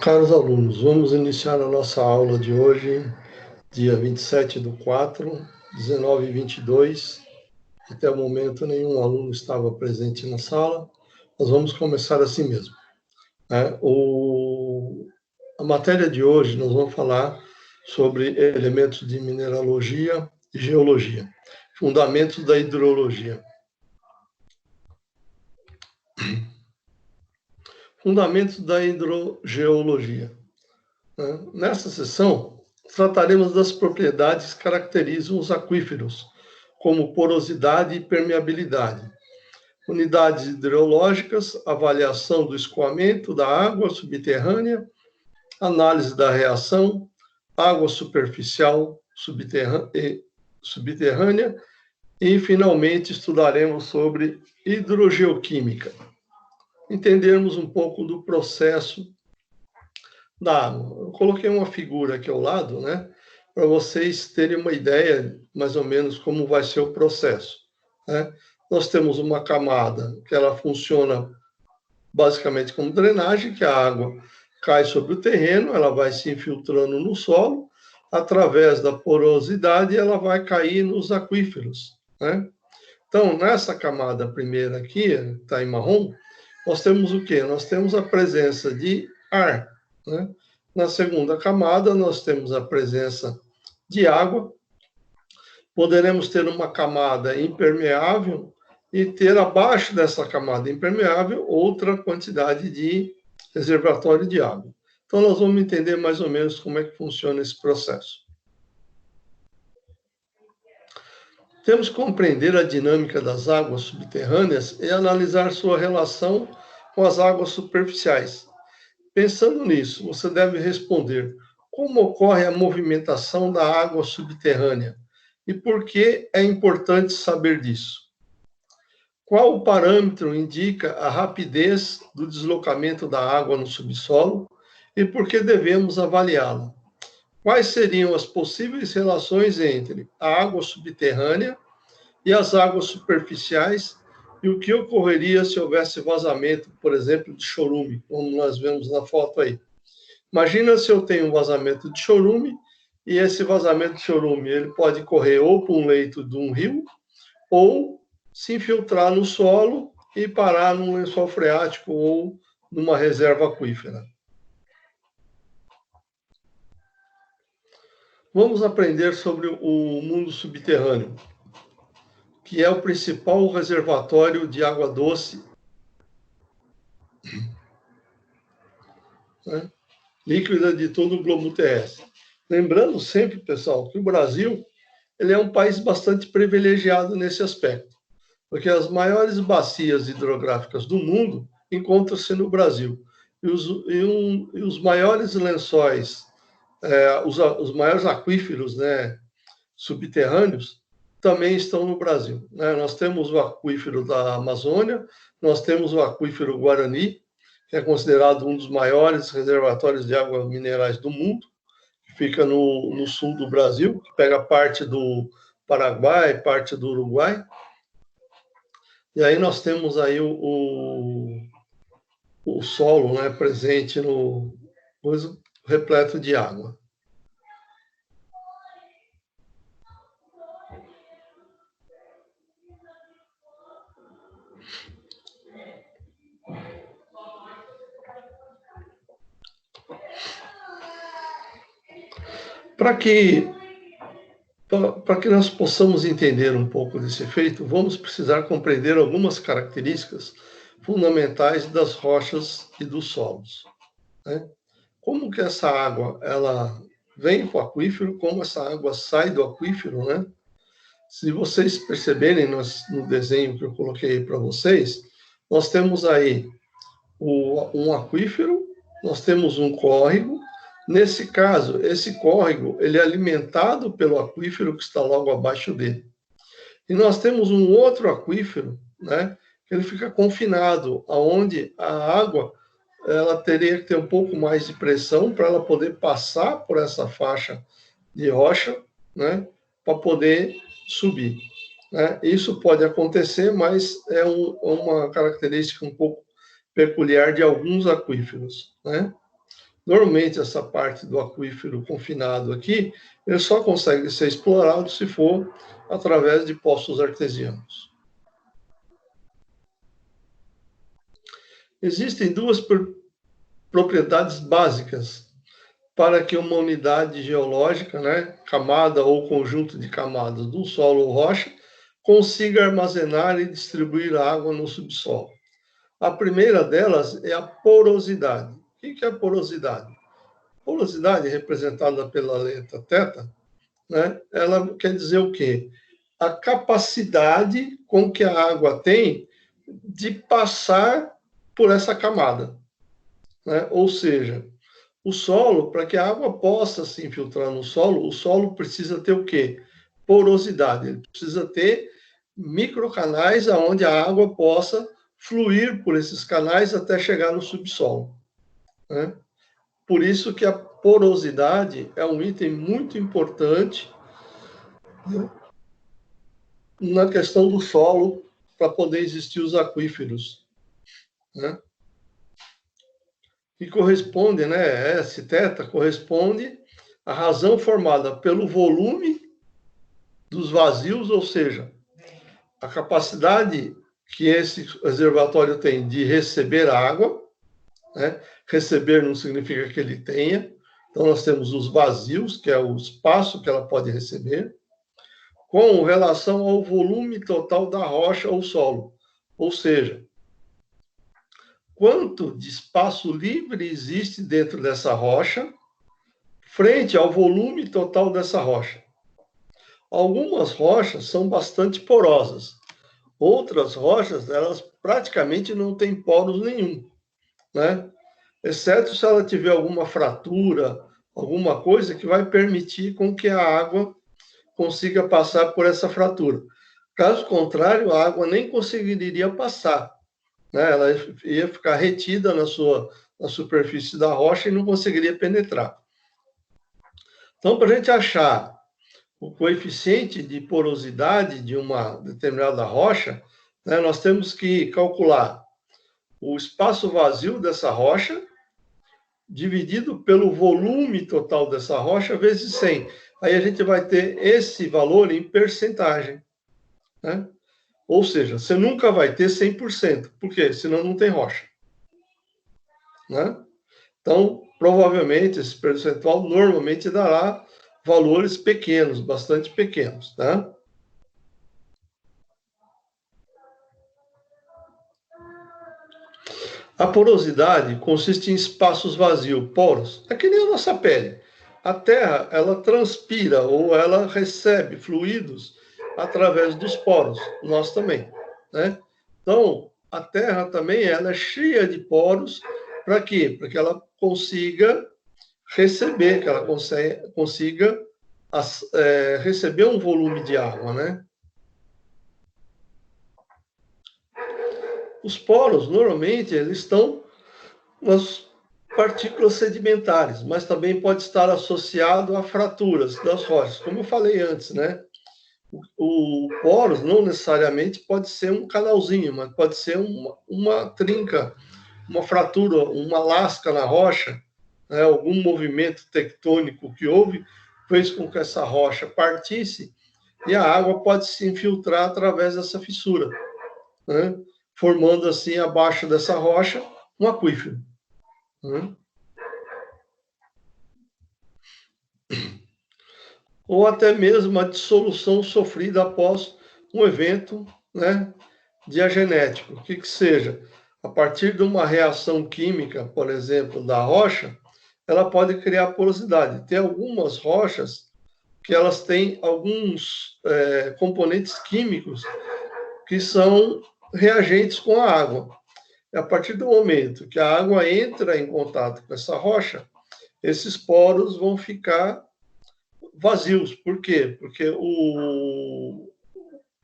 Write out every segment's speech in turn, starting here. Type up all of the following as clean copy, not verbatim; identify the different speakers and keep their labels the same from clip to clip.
Speaker 1: Caros alunos, vamos iniciar a nossa aula de hoje, dia 27/4, 19h22. Até o momento, nenhum aluno estava presente na sala. Nós vamos começar assim mesmo. A matéria de hoje, nós vamos falar sobre elementos de mineralogia e geologia, fundamentos da hidrologia. Fundamentos da hidrogeologia. Nesta sessão, trataremos das propriedades que caracterizam os aquíferos, como porosidade e permeabilidade, unidades hidrológicas, avaliação do escoamento da água subterrânea, análise da reação, água superficial subterrânea e, finalmente, estudaremos sobre hidrogeoquímica. Entendermos um pouco do processo da água. Eu coloquei uma figura aqui ao lado, para vocês terem uma ideia, mais ou menos, como vai ser o processo. Nós temos uma camada que ela funciona basicamente como drenagem, que a água cai sobre o terreno, ela vai se infiltrando no solo, através da porosidade, ela vai cair nos aquíferos. Então, nessa camada primeira aqui, que está em marrom, nós temos o quê? Nós temos a presença de ar. Na segunda camada, nós temos a presença de água. Poderemos ter uma camada impermeável e ter abaixo dessa camada impermeável outra quantidade de reservatório de água. Então, nós vamos entender mais ou menos como é que funciona esse processo. Temos que compreender a dinâmica das águas subterrâneas e analisar sua relação com as águas superficiais. Pensando nisso, você deve responder: como ocorre a movimentação da água subterrânea e por que é importante saber disso? Qual o parâmetro indica a rapidez do deslocamento da água no subsolo e por que devemos avaliá-la? Quais seriam as possíveis relações entre a água subterrânea e as águas superficiais e o que ocorreria se houvesse vazamento, por exemplo, de chorume, como nós vemos na foto aí? Imagina se eu tenho um vazamento de chorume e esse vazamento de chorume ele pode correr ou para um leito de um rio ou se infiltrar no solo e parar num lençol freático ou numa reserva aquífera. Vamos aprender sobre o mundo subterrâneo, que é o principal reservatório de água doce líquida de todo o globo terrestre. Lembrando sempre, pessoal, que o Brasil ele é um país bastante privilegiado nesse aspecto, porque as maiores bacias hidrográficas do mundo encontram-se no Brasil. E os maiores lençóis, os maiores aquíferos subterrâneos, também estão no Brasil. Nós temos o aquífero da Amazônia, nós temos o aquífero Guarani, que é considerado um dos maiores reservatórios de águas minerais do mundo, que fica no sul do Brasil, que pega parte do Paraguai, parte do Uruguai. E aí nós temos aí o solo presente no repleto de água. Para que nós possamos entender um pouco desse efeito, vamos precisar compreender algumas características fundamentais das rochas e dos solos. Como que essa água ela vem para o aquífero, como essa água sai do aquífero, Se vocês perceberem no desenho que eu coloquei para vocês, nós temos aí um aquífero, nós temos um córrego, Nesse caso, esse córrego ele é alimentado pelo aquífero que está logo abaixo dele. E nós temos um outro aquífero, né, que ele fica confinado, aonde a água ela teria que ter um pouco mais de pressão para ela poder passar por essa faixa de rocha, né, para poder subir. Né? Isso pode acontecer, mas é uma característica um pouco peculiar de alguns aquíferos. Né? Normalmente, essa parte do aquífero confinado aqui, ele só consegue ser explorado se for através de poços artesianos. Existem duas propriedades básicas para que uma unidade geológica, né, camada ou conjunto de camadas do solo ou rocha, consiga armazenar e distribuir água no subsolo. A primeira delas é a porosidade. O que é a porosidade? Porosidade, representada pela letra θ, né, ela quer dizer o quê? A capacidade com que a água tem de passar por essa camada. Né? Ou seja, o solo, para que a água possa se infiltrar no solo, o solo precisa ter o quê? Porosidade. Ele precisa ter microcanais onde a água possa fluir por esses canais até chegar no subsolo. Né? Por isso que a porosidade é um item muito importante, né, na questão do solo para poder existir os aquíferos. Né? Que corresponde, né, S θ corresponde à razão formada pelo volume dos vazios, ou seja, a capacidade que esse reservatório tem de receber água, né? Receber não significa que ele tenha, então nós temos os vazios, que é o espaço que ela pode receber, com relação ao volume total da rocha ou solo, ou seja, quanto de espaço livre existe dentro dessa rocha frente ao volume total dessa rocha. Algumas rochas são bastante porosas. Outras rochas, elas praticamente não têm poros nenhum, né? Exceto se ela tiver alguma fratura, alguma coisa que vai permitir com que a água consiga passar por essa fratura. Caso contrário, a água nem conseguiria passar, né? Ela ia ficar retida na superfície da rocha e não conseguiria penetrar. Então, para a gente achar o coeficiente de porosidade de uma determinada rocha, né, nós temos que calcular o espaço vazio dessa rocha dividido pelo volume total dessa rocha vezes 100. Aí a gente vai ter esse valor em percentagem. Né? Ou seja, você nunca vai ter 100%. Por quê? Senão não tem rocha. Né? Então, provavelmente, esse percentual normalmente dará valores pequenos, bastante pequenos, tá? A porosidade consiste em espaços vazios, poros. É que nem a nossa pele. A Terra, ela transpira ou ela recebe fluidos através dos poros. Nós também, né? Então, a Terra também ela é cheia de poros. Para quê? Para que ela consiga receber, que ela consiga receber um volume de água, né? Os poros, normalmente, eles estão nas partículas sedimentares, mas também pode estar associado a fraturas das rochas, como eu falei antes, né? O poros não necessariamente pode ser um canalzinho, mas pode ser uma trinca, uma fratura, uma lasca na rocha, né? Algum movimento tectônico que houve fez com que essa rocha partisse e a água pode se infiltrar através dessa fissura, né? Formando assim, abaixo dessa rocha, um aquífero. Né? Ou até mesmo a dissolução sofrida após um evento, né, diagenético, o que seja. A partir de uma reação química, por exemplo, da rocha, ela pode criar porosidade. Tem algumas rochas que elas têm alguns componentes químicos que são reagentes com a água. A partir do momento que a água entra em contato com essa rocha, esses poros vão ficar vazios. Por quê? Porque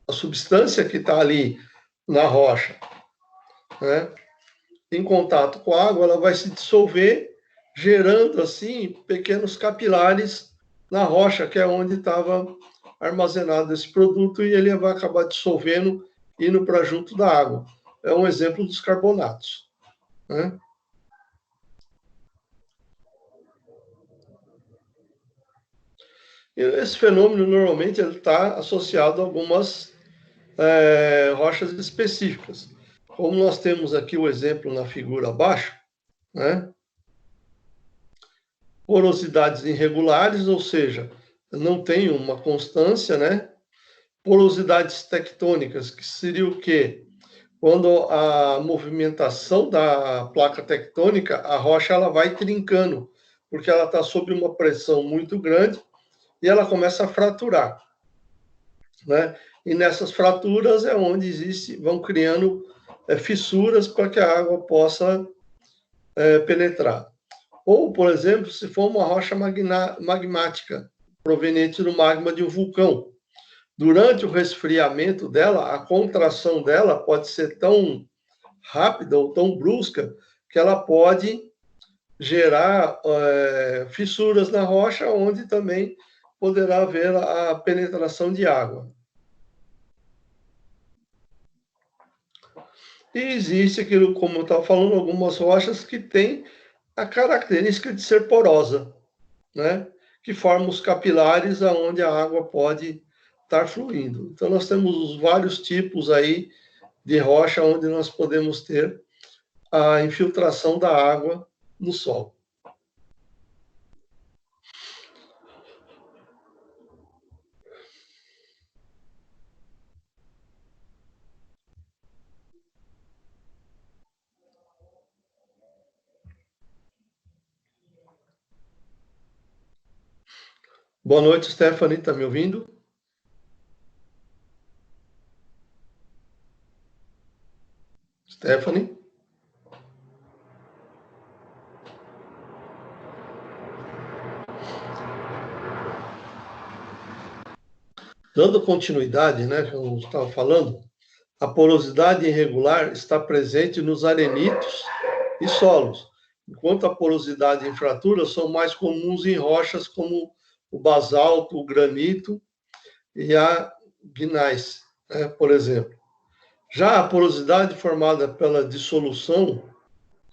Speaker 1: a substância que está ali na rocha, né, em contato com a água, ela vai se dissolver, gerando assim pequenos capilares na rocha, que é onde estava armazenado esse produto, e ele vai acabar dissolvendo, indo para junto da água. É um exemplo dos carbonatos, né? E esse fenômeno normalmente está associado a algumas rochas específicas. Como nós temos aqui o exemplo na figura abaixo, né? Porosidades irregulares, ou seja, não tem uma constância, né? Porosidades tectônicas, que seria o quê? Quando a movimentação da placa tectônica, a rocha ela vai trincando, porque ela está sob uma pressão muito grande e ela começa a fraturar, né? E nessas fraturas é onde vão criando fissuras para que a água possa penetrar. Ou, por exemplo, se for uma rocha magmática, proveniente do magma de um vulcão. Durante o resfriamento dela, a contração dela pode ser tão rápida ou tão brusca que ela pode gerar fissuras na rocha, onde também poderá haver a penetração de água. E existe aquilo, como eu estava falando, algumas rochas que têm a característica de ser porosa, né? Que formam os capilares aonde a água pode estar fluindo. Então, nós temos os vários tipos aí de rocha onde nós podemos ter a infiltração da água no solo. Boa noite, Stephanie, está me ouvindo? Stephanie? Dando continuidade, né, que eu estava falando, a porosidade irregular está presente nos arenitos e solos, enquanto a porosidade e fratura são mais comuns em rochas como o basalto, o granito e a gneiss, né, por exemplo. Já a porosidade formada pela dissolução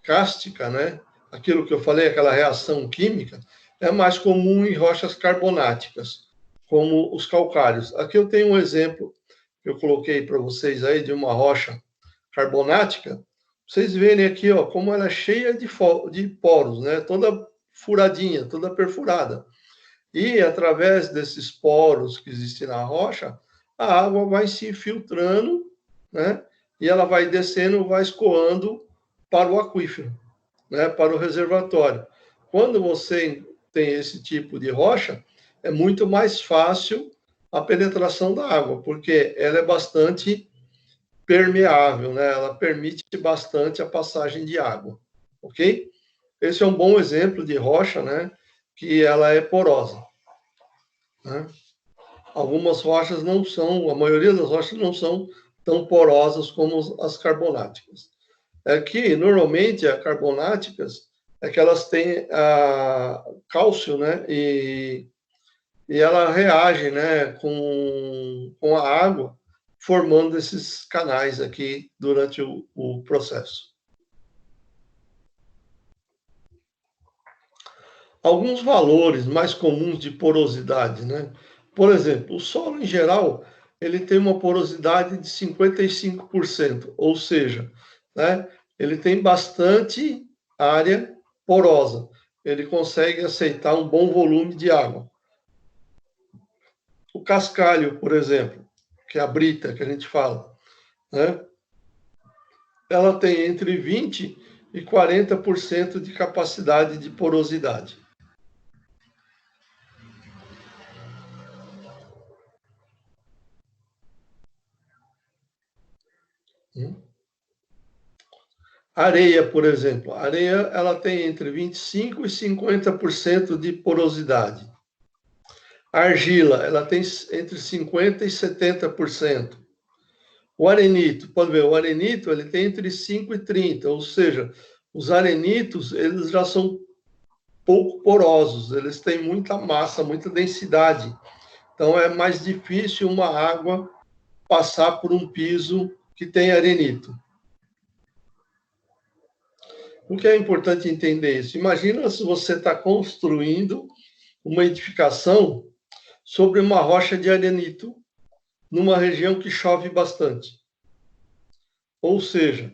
Speaker 1: cástica, né, aquilo que eu falei, aquela reação química, é mais comum em rochas carbonáticas, como os calcários. Aqui eu tenho um exemplo que eu coloquei para vocês aí de uma rocha carbonática. Vocês verem aqui, ó, como ela é cheia de poros, né? Toda furadinha, toda perfurada. E através desses poros que existem na rocha, a água vai se infiltrando, né? E ela vai descendo, vai escoando para o aquífero, né? Para o reservatório. Quando você tem esse tipo de rocha, é muito mais fácil a penetração da água, porque ela é bastante permeável, né? Ela permite bastante a passagem de água, ok? Esse é um bom exemplo de rocha, né? Que ela é porosa, né? Algumas rochas não são, a maioria das rochas não são tão porosas como as carbonáticas. É que, normalmente, as carbonáticas é que elas têm cálcio, né? E ela reage, né, com a água, formando esses canais aqui durante o processo. Alguns valores mais comuns de porosidade, né? Por exemplo, o solo em geral, ele tem uma porosidade de 55%, ou seja, né, ele tem bastante área porosa. Ele consegue aceitar um bom volume de água. O cascalho, por exemplo, que é a brita que a gente fala, né? Ela tem entre 20 e 40% de capacidade de porosidade. Areia, por exemplo. A areia ela tem entre 25% e 50% de porosidade. A argila, ela tem entre 50% e 70%. O arenito, pode ver, o arenito ele tem entre 5 e 30, ou seja, os arenitos eles já são pouco porosos, eles têm muita massa, muita densidade. Então é mais difícil uma água passar por um piso que tem arenito. O que é importante entender isso? Imagina se você está construindo uma edificação sobre uma rocha de arenito, numa região que chove bastante. Ou seja,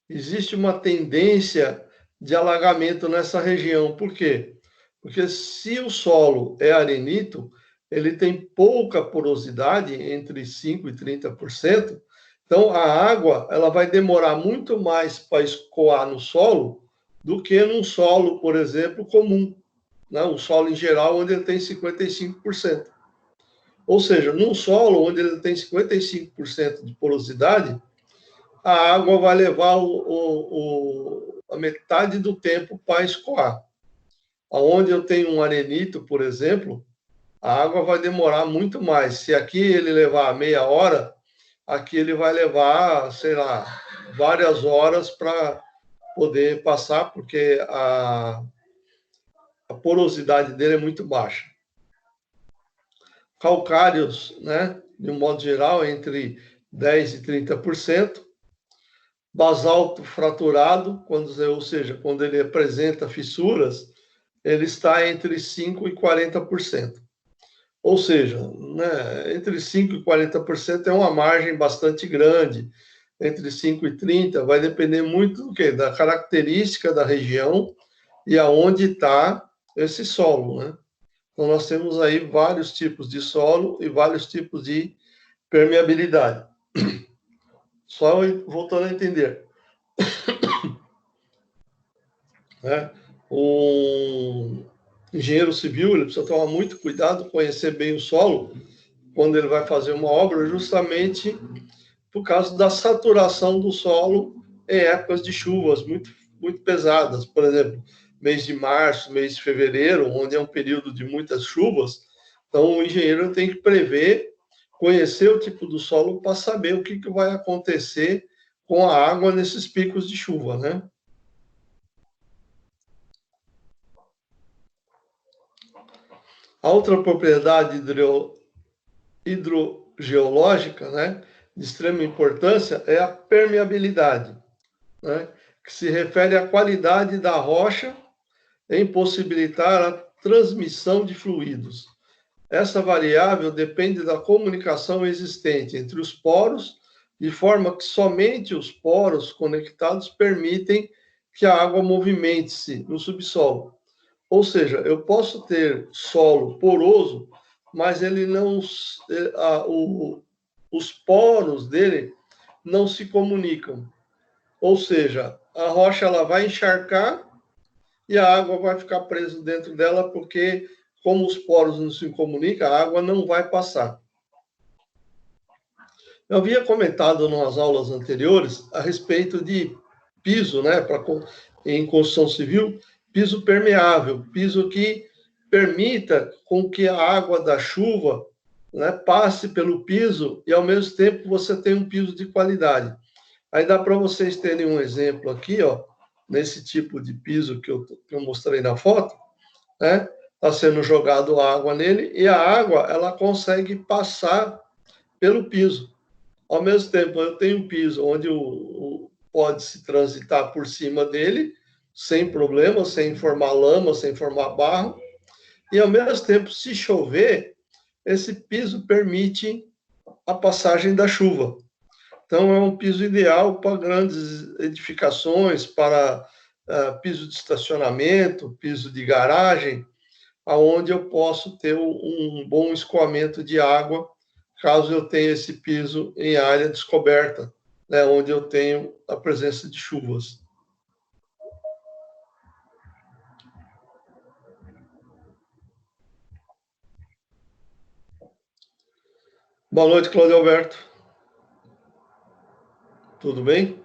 Speaker 1: existe uma tendência de alagamento nessa região. Por quê? Porque se o solo é arenito, ele tem pouca porosidade, entre 5% e 30%, então a água ela vai demorar muito mais para escoar no solo do que num solo, por exemplo, comum, né? Um solo em geral onde ele tem 55%. Ou seja, num solo onde ele tem 55% de porosidade, a água vai levar a metade do tempo para escoar. Onde eu tenho um arenito, por exemplo, a água vai demorar muito mais. Se aqui ele levar meia hora, aqui ele vai levar, sei lá, várias horas para poder passar, porque a porosidade dele é muito baixa. Calcários, né, de um modo geral, entre 10% e 30%. Basalto fraturado, ou seja, quando ele apresenta fissuras, ele está entre 5% e 40%. Ou seja, né, entre 5% e 40% é uma margem bastante grande. Entre 5% e 30% vai depender muito do quê? Da característica da região e aonde está esse solo, né? Então, nós temos aí vários tipos de solo e vários tipos de permeabilidade. Só voltando a entender, né? O engenheiro civil ele precisa tomar muito cuidado, conhecer bem o solo quando ele vai fazer uma obra, justamente por causa da saturação do solo em épocas de chuvas muito pesadas. Por exemplo, mês de março, mês de fevereiro, onde é um período de muitas chuvas. Então, o engenheiro tem que prever, conhecer o tipo do solo para saber o que vai acontecer com a água nesses picos de chuva, né? A outra propriedade hidrogeológica, né, de extrema importância, é a permeabilidade, né, que se refere à qualidade da rocha em possibilitar a transmissão de fluidos. Essa variável depende da comunicação existente entre os poros, de forma que somente os poros conectados permitem que a água movimente-se no subsolo. Ou seja, eu posso ter solo poroso, mas ele não, os poros dele não se comunicam. Ou seja, a rocha ela vai encharcar e a água vai ficar presa dentro dela, porque como os poros não se comunicam, a água não vai passar. Eu havia comentado nas aulas anteriores a respeito de piso, né, em construção civil, piso permeável, piso que permita com que a água da chuva, né, passe pelo piso e, ao mesmo tempo, você tenha um piso de qualidade. Aí dá para vocês terem um exemplo aqui, ó, nesse tipo de piso que eu mostrei na foto, né? Está sendo jogado água nele e a água ela consegue passar pelo piso. Ao mesmo tempo, eu tenho um piso onde pode se transitar por cima dele, sem problema, sem formar lama, sem formar barro. E, ao mesmo tempo, se chover, esse piso permite a passagem da chuva. Então, é um piso ideal para grandes edificações, para piso de estacionamento, piso de garagem, aonde eu posso ter um bom escoamento de água, caso eu tenha esse piso em área descoberta, né, onde eu tenho a presença de chuvas. Boa noite, Cláudio Alberto. Tudo bem?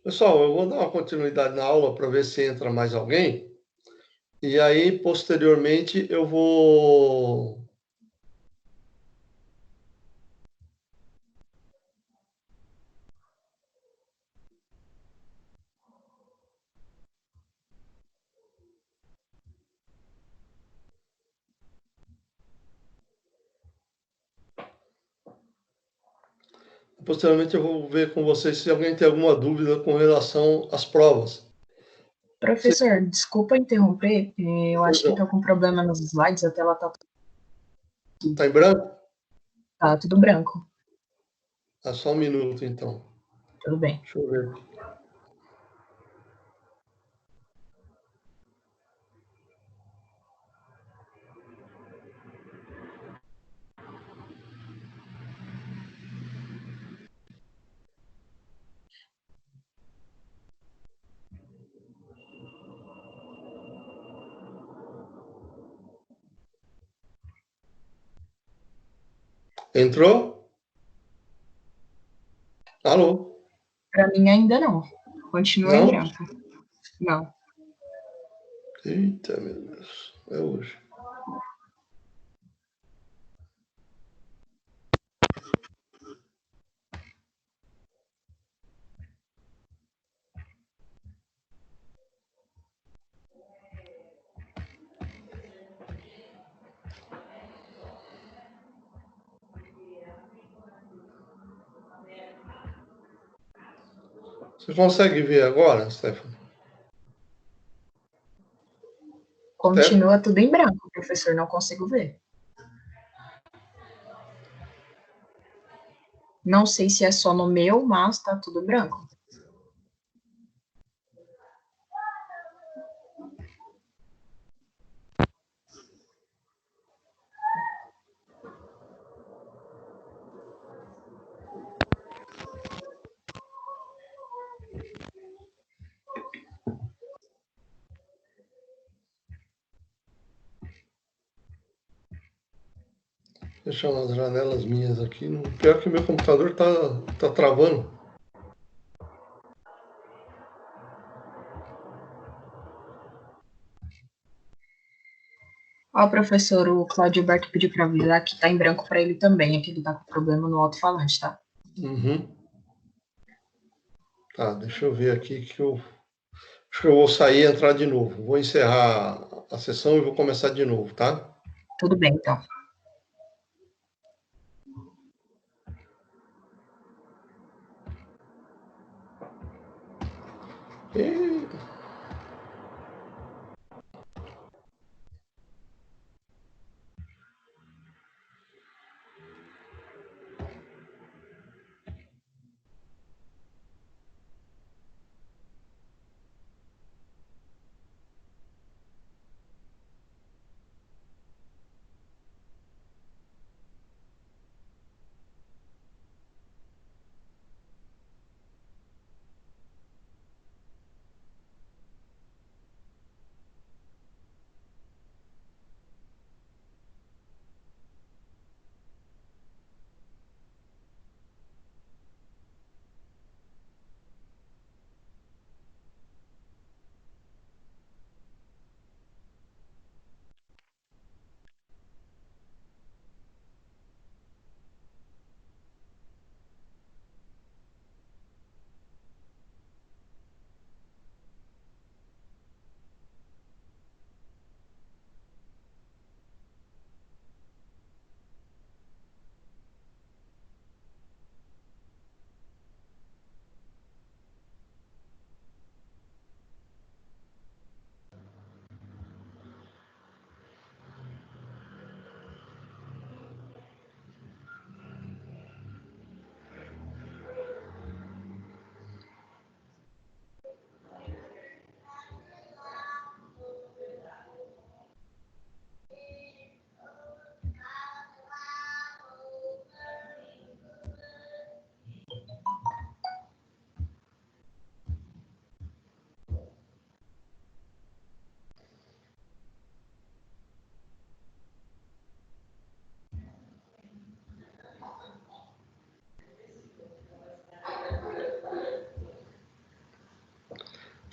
Speaker 1: Pessoal, eu vou dar uma continuidade na aula para ver se entra mais alguém. E aí, posteriormente, eu vou. Posteriormente, eu vou ver com vocês se alguém tem alguma dúvida com relação às provas.
Speaker 2: Professor, desculpa interromper, eu acho que estou com problema nos slides, a tela
Speaker 1: Está em branco?
Speaker 2: tá tudo branco.
Speaker 1: Ah, só um minuto, então.
Speaker 2: Tudo bem.
Speaker 1: Deixa eu ver aqui. Entrou? Alô?
Speaker 2: Para mim ainda não. Continua em
Speaker 1: Não?
Speaker 2: branco. Não.
Speaker 1: Eita, meu Deus. É hoje. Você consegue ver agora, Stefano?
Speaker 2: Continua tudo em branco, professor, não consigo ver. Não sei se é só no meu, mas tá tudo branco.
Speaker 1: Deixa umas janelas minhas aqui. Pior que meu computador tá travando.
Speaker 2: Ó, professor, o Cláudio Alberto pediu para avisar que tá em branco para ele também, é que ele tá com problema no alto-falante, tá?
Speaker 1: Uhum. Tá, deixa eu ver aqui que eu. Acho que eu vou sair e entrar de novo. Vou encerrar a sessão e vou começar de novo, tá?
Speaker 2: Tudo bem, então.
Speaker 1: E...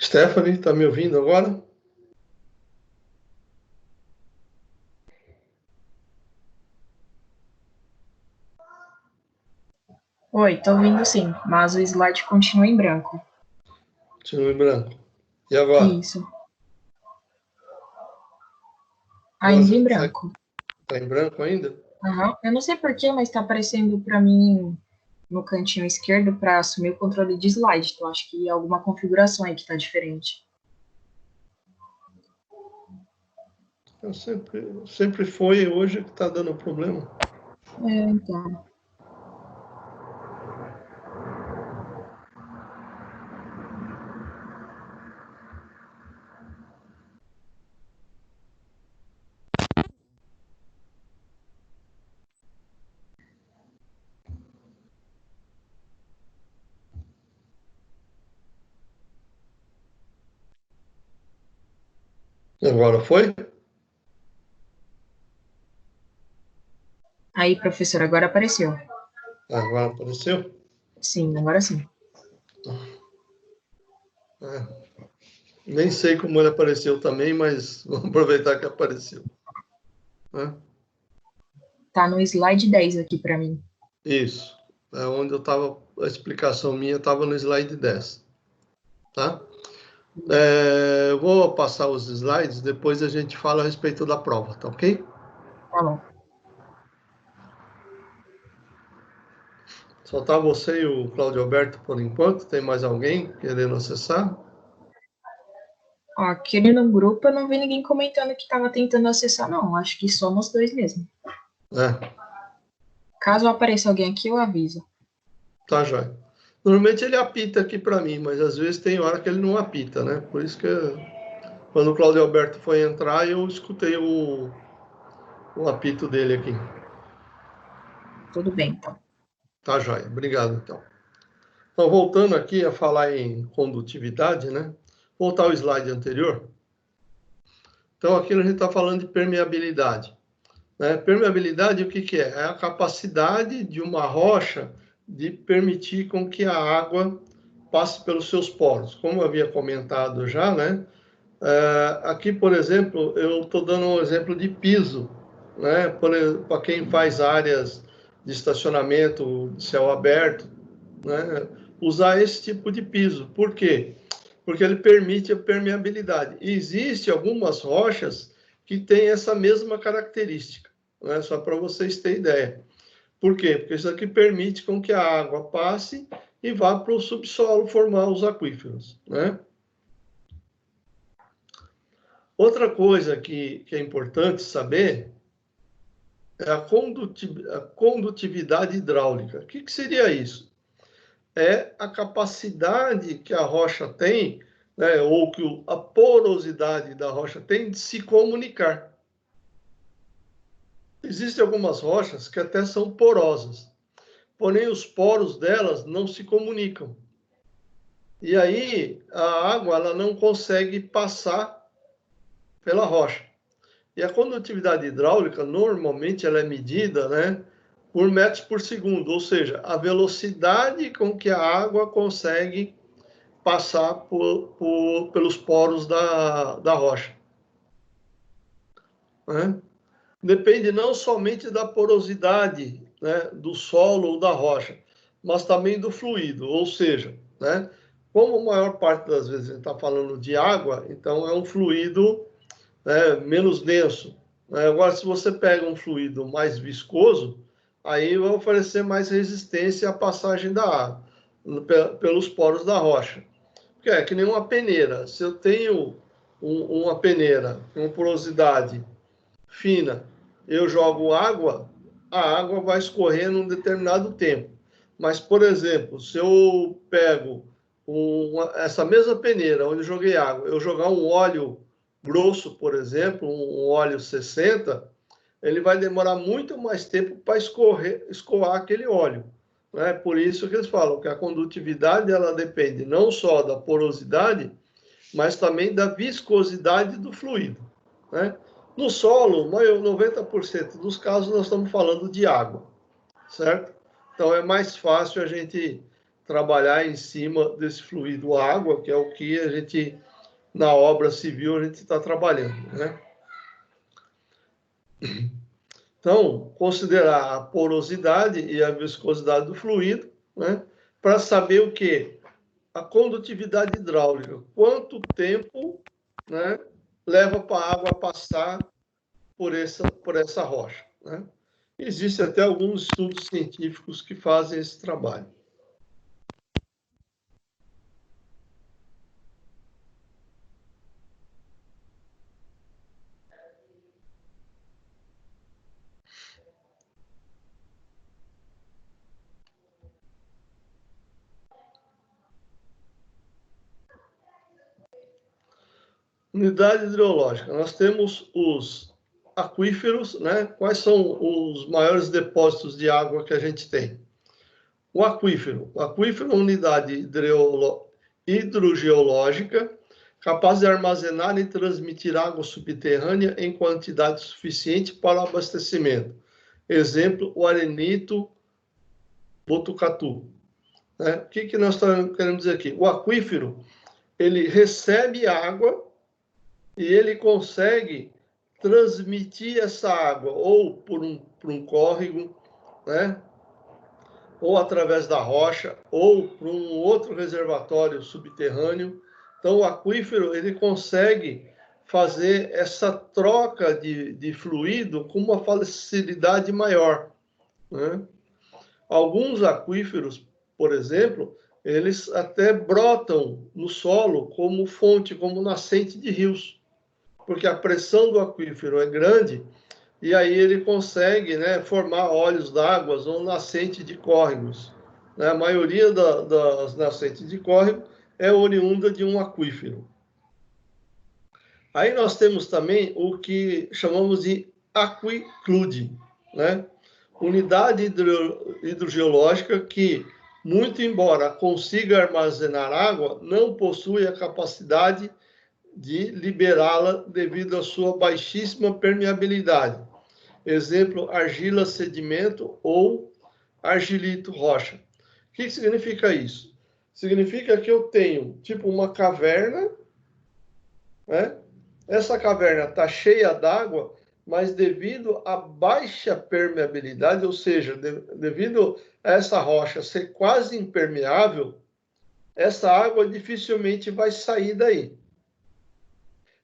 Speaker 1: Stephanie, está me ouvindo agora?
Speaker 2: Oi, tô ouvindo sim, mas o slide continua em branco.
Speaker 1: Continua em branco. E agora?
Speaker 2: Isso.
Speaker 1: Agora
Speaker 2: Ainda
Speaker 1: você
Speaker 2: em
Speaker 1: consegue?
Speaker 2: branco.
Speaker 1: Está em branco ainda?
Speaker 2: Uhum. Eu não sei porquê, mas tá aparecendo para mim no cantinho esquerdo para assumir o controle de slide. Então acho que é alguma configuração aí que tá diferente.
Speaker 1: Eu sempre foi, hoje que está dando problema.
Speaker 2: Então.
Speaker 1: Agora foi?
Speaker 2: Aí, professor, agora apareceu.
Speaker 1: Agora apareceu?
Speaker 2: Sim, agora sim.
Speaker 1: É. Nem sei como ele apareceu também, mas vamos aproveitar que apareceu. É.
Speaker 2: Tá no slide 10 aqui para mim.
Speaker 1: Isso. É onde eu estava, a explicação minha estava no slide 10. Tá? Eu vou passar os slides, depois a gente fala a respeito da prova, tá ok?
Speaker 2: Tá bom.
Speaker 1: Só tá você e o Cláudio Alberto por enquanto. Tem mais alguém querendo acessar?
Speaker 2: Ó, aquele no grupo eu não vi ninguém comentando que estava tentando acessar, não. Acho que somos dois mesmo.
Speaker 1: É,
Speaker 2: Caso apareça alguém aqui, eu aviso.
Speaker 1: tá joia. Normalmente ele apita aqui para mim, mas às vezes tem hora que ele não apita, né? Por isso que quando o Cláudio Alberto foi entrar, eu escutei o apito dele aqui.
Speaker 2: Tudo bem, então.
Speaker 1: Tá joia. Obrigado, então. Então, voltando aqui a falar em condutividade, né? Voltar ao slide anterior. Então, aqui a gente está falando de permeabilidade. Né? Permeabilidade, o que, que é? É a capacidade de uma rocha de permitir com que a água passe pelos seus poros. Como eu havia comentado já, né? Aqui, por exemplo, eu estou dando um exemplo de piso, né? Para quem faz áreas de estacionamento de céu aberto, né? Usar esse tipo de piso. Por quê? Porque ele permite a permeabilidade. E existe algumas rochas que têm essa mesma característica, né? Só para vocês terem ideia. Por quê? Porque isso aqui permite com que a água passe e vá para o subsolo formar os aquíferos, né? Outra coisa que é importante saber é a condutividade hidráulica. O que seria isso? É a capacidade que a rocha tem, né, ou que a porosidade da rocha tem de se comunicar. Existem algumas rochas que até são porosas, porém os poros delas não se comunicam. E aí a água ela não consegue passar pela rocha. E a condutividade hidráulica, normalmente, ela é medida, né, por metros por segundo, ou seja, a velocidade com que a água consegue passar pelos poros da rocha. Né? Depende não somente da porosidade, né, do solo ou da rocha, mas também do fluido, ou seja, né, como a maior parte das vezes a gente está falando de água, então é um fluido, né, menos denso. Né? Agora, se você pega um fluido mais viscoso, aí vai oferecer mais resistência à passagem da água pelos poros da rocha. Porque é que nem uma peneira. Se eu tenho uma peneira com porosidade fina, eu jogo água, a água vai escorrer num determinado tempo. Mas, por exemplo, se eu pego essa mesma peneira onde eu joguei água, eu jogar um óleo grosso, por exemplo, um óleo 60, ele vai demorar muito mais tempo para escoar aquele óleo. Né? Por isso que eles falam que a condutividade ela depende não só da porosidade, mas também da viscosidade do fluido. Né? No solo, 90% dos casos nós estamos falando de água, certo? Então é mais fácil a gente trabalhar em cima desse fluido água, que é o que a gente, na obra civil, a gente está trabalhando, né? Então, considerar a porosidade e a viscosidade do fluido, né? Para saber o quê? A condutividade hidráulica. Quanto tempo, né, leva para a água passar por essa rocha, né? Existem até alguns estudos científicos que fazem esse trabalho. Unidade hidrológica. Nós temos os aquíferos, né? Quais são os maiores depósitos de água que a gente tem? O aquífero. O aquífero é uma unidade hidrogeológica capaz de armazenar e transmitir água subterrânea em quantidade suficiente para o abastecimento. Exemplo, o arenito Botucatu. Né? O que nós estamos querendo dizer aqui? O aquífero, ele recebe água e ele consegue transmitir essa água ou por um córrego, né? Ou através da rocha, ou para um outro reservatório subterrâneo. Então, o aquífero ele consegue fazer essa troca de fluido com uma facilidade maior, né? Alguns aquíferos, por exemplo, eles até brotam no solo como fonte, como nascente de rios, porque a pressão do aquífero é grande e aí ele consegue, né, formar olhos d'água ou nascente de córregos. A maioria das nascentes de córrego é oriunda de um aquífero. Aí nós temos também o que chamamos de aquiclude, né? Unidade hidrogeológica que, muito embora consiga armazenar água, não possui a capacidade de liberá-la devido à sua baixíssima permeabilidade. Exemplo, argila sedimento ou argilito rocha. O que significa isso? Significa que eu tenho tipo uma caverna, né? Essa caverna está cheia d'água, mas devido à baixa permeabilidade, ou seja, devido a essa rocha ser quase impermeável, essa água dificilmente vai sair daí.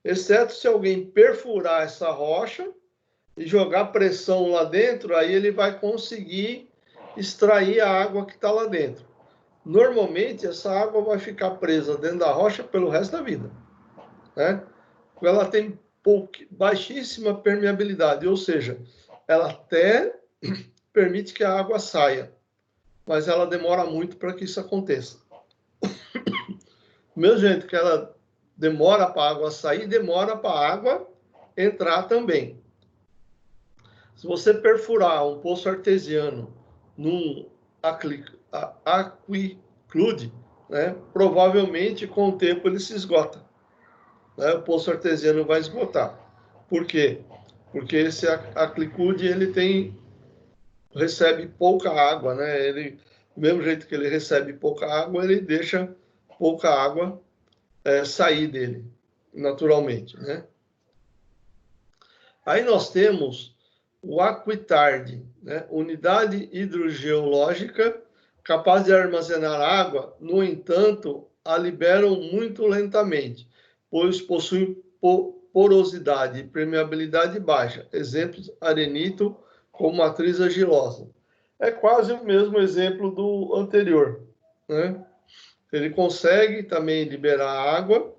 Speaker 1: Exceto se alguém perfurar essa rocha e jogar pressão lá dentro, aí ele vai conseguir extrair a água que está lá dentro. Normalmente, essa água vai ficar presa dentro da rocha pelo resto da vida, né? Ela tem baixíssima permeabilidade, ou seja, ela até permite que a água saia, mas ela demora muito para que isso aconteça. Do mesmo jeito que ela demora para a água sair, demora para a água entrar também. Se você perfurar um poço artesiano num aquiclude, né, provavelmente com o tempo ele se esgota. Né? O poço artesiano vai esgotar. Por quê? Porque esse aquiclude ele recebe pouca água, né? Ele, do mesmo jeito que ele recebe pouca água, ele deixa pouca água sair dele, naturalmente, né? Aí nós temos o aquitard, né? Unidade hidrogeológica capaz de armazenar água, no entanto, a liberam muito lentamente, pois possuem porosidade e permeabilidade baixa. Exemplos, arenito com matriz argilosa. É quase o mesmo exemplo do anterior, né? Ele consegue também liberar água,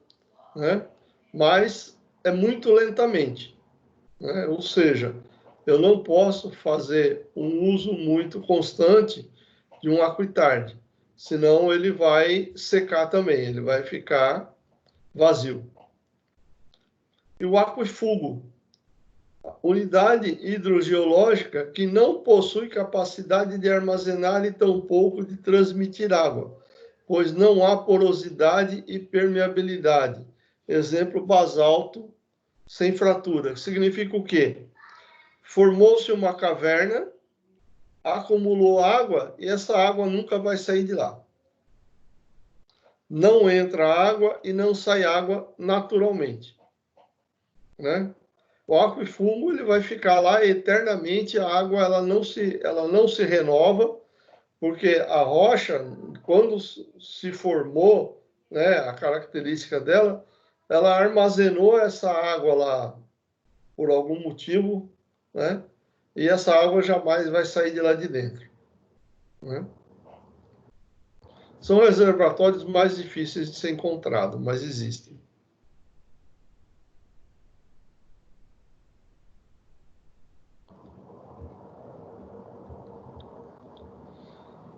Speaker 1: né? Mas é muito lentamente, né? Ou seja, eu não posso fazer um uso muito constante de um aquitard, senão ele vai secar também, ele vai ficar vazio. E o aquífugo, unidade hidrogeológica que não possui capacidade de armazenar e tampouco de transmitir água, pois não há porosidade e permeabilidade. Exemplo, basalto sem fratura. Significa o quê? Formou-se uma caverna, acumulou água e essa água nunca vai sair de lá. não entra água e não sai água naturalmente, né? O aquifúngo ele vai ficar lá eternamente, a água ela não se renova, porque a rocha, quando se formou, né, a característica dela, ela armazenou essa água lá por algum motivo, né? E essa água jamais vai sair de lá de dentro, né? São reservatórios mais difíceis de ser encontrados, mas existem.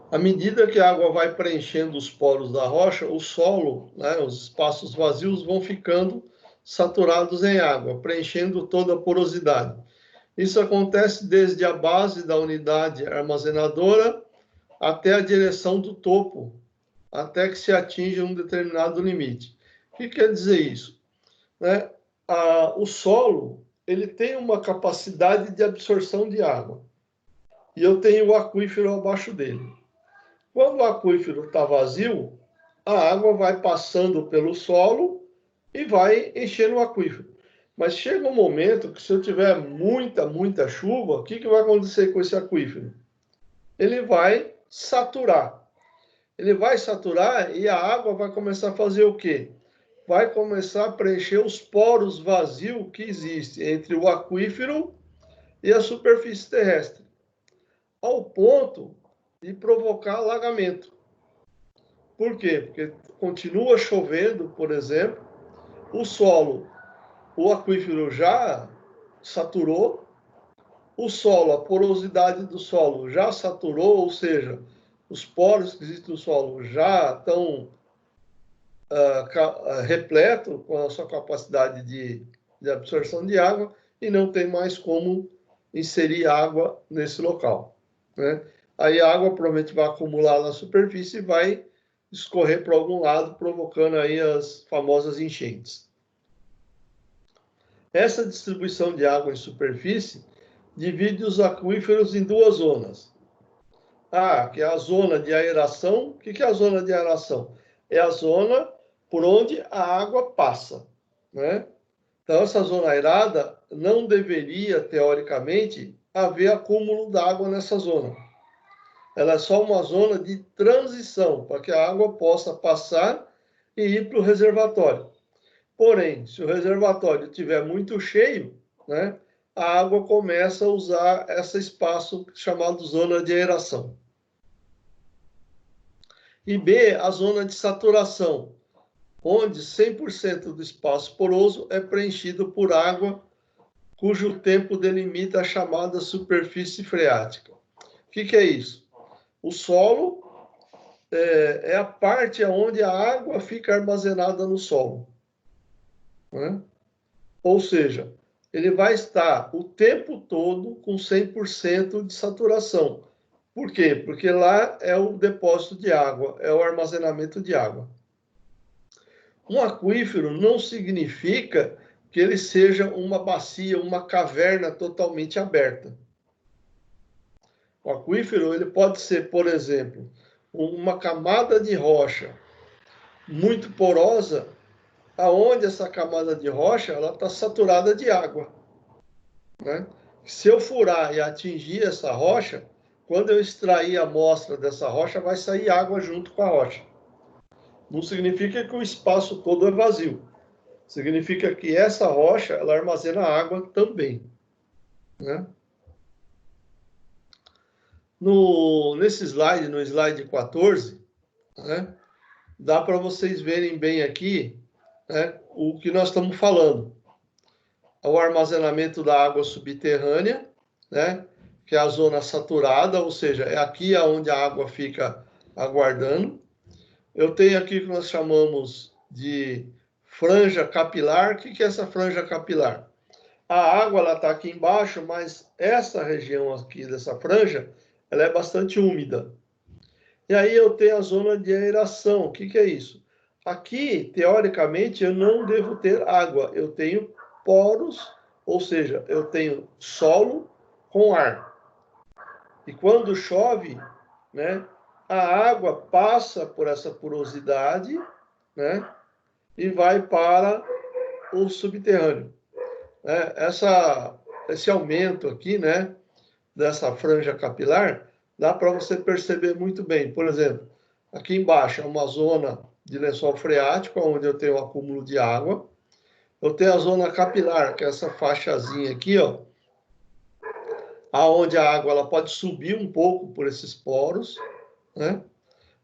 Speaker 1: À medida que a água vai preenchendo os poros da rocha, o solo, né, os espaços vazios vão ficando saturados em água, preenchendo toda a porosidade. Isso acontece desde a base da unidade armazenadora até a direção do topo, até que se atinja um determinado limite. O que quer dizer isso? Né? O solo ele tem uma capacidade de absorção de água, e eu tenho o aquífero abaixo dele. Quando o aquífero está vazio, a água vai passando pelo solo e vai enchendo o aquífero. Mas chega um momento que se eu tiver muita chuva, o que vai acontecer com esse aquífero? Ele vai saturar. Ele vai saturar e a água vai começar a fazer o quê? Vai começar a preencher os poros vazios que existem entre o aquífero e a superfície terrestre, ao ponto de provocar alagamento. Por quê? Porque continua chovendo, por exemplo, o solo, o aquífero já saturou, o solo, a porosidade do solo já saturou, ou seja, os poros que existem no solo já estão repletos com a sua capacidade de absorção de água e não tem mais como inserir água nesse local, né? Aí a água provavelmente vai acumular na superfície e vai escorrer para algum lado, provocando aí as famosas enchentes. Essa distribuição de água em superfície divide os aquíferos em duas zonas. Que é a zona de aeração. O que é a zona de aeração? É a zona por onde a água passa, né? Então, essa zona aerada não deveria, teoricamente, haver acúmulo d'água nessa zona. Ela é só uma zona de transição, para que a água possa passar e ir para o reservatório. Porém, se o reservatório estiver muito cheio, né, a água começa a usar esse espaço chamado zona de aeração. E B, a zona de saturação, onde 100% do espaço poroso é preenchido por água, cujo tempo delimita a chamada superfície freática. O que é isso? O solo é a parte onde a água fica armazenada no solo, né? Ou seja, ele vai estar o tempo todo com 100% de saturação. Por quê? Porque lá é o depósito de água, é o armazenamento de água. Um aquífero não significa que ele seja uma bacia, uma caverna totalmente aberta. O aquífero ele pode ser, por exemplo, uma camada de rocha muito porosa, aonde essa camada de rocha ela está saturada de água, né? Se eu furar e atingir essa rocha, quando eu extrair a amostra dessa rocha, vai sair água junto com a rocha. Não significa que o espaço todo é vazio. Significa que essa rocha ela armazena água também, né? Nesse slide, no slide 14, né, dá para vocês verem bem aqui, né, o que nós estamos falando. O armazenamento da água subterrânea, né, que é a zona saturada, ou seja, é aqui onde a água fica aguardando. Eu tenho aqui o que nós chamamos de franja capilar. O que é essa franja capilar? A água está aqui embaixo, mas essa região aqui dessa franja, ela é bastante úmida. E aí eu tenho a zona de aeração. O que é isso? Aqui, teoricamente, eu não devo ter água. Eu tenho poros, ou seja, eu tenho solo com ar. E quando chove, né, a água passa por essa porosidade né? E vai para o subterrâneo. Esse aumento aqui, né, dessa franja capilar, dá para você perceber muito bem. Por exemplo, aqui embaixo é uma zona de lençol freático, onde eu tenho o acúmulo de água. Eu tenho a zona capilar, que é essa faixazinha aqui, ó, aonde a água ela pode subir um pouco por esses poros, né?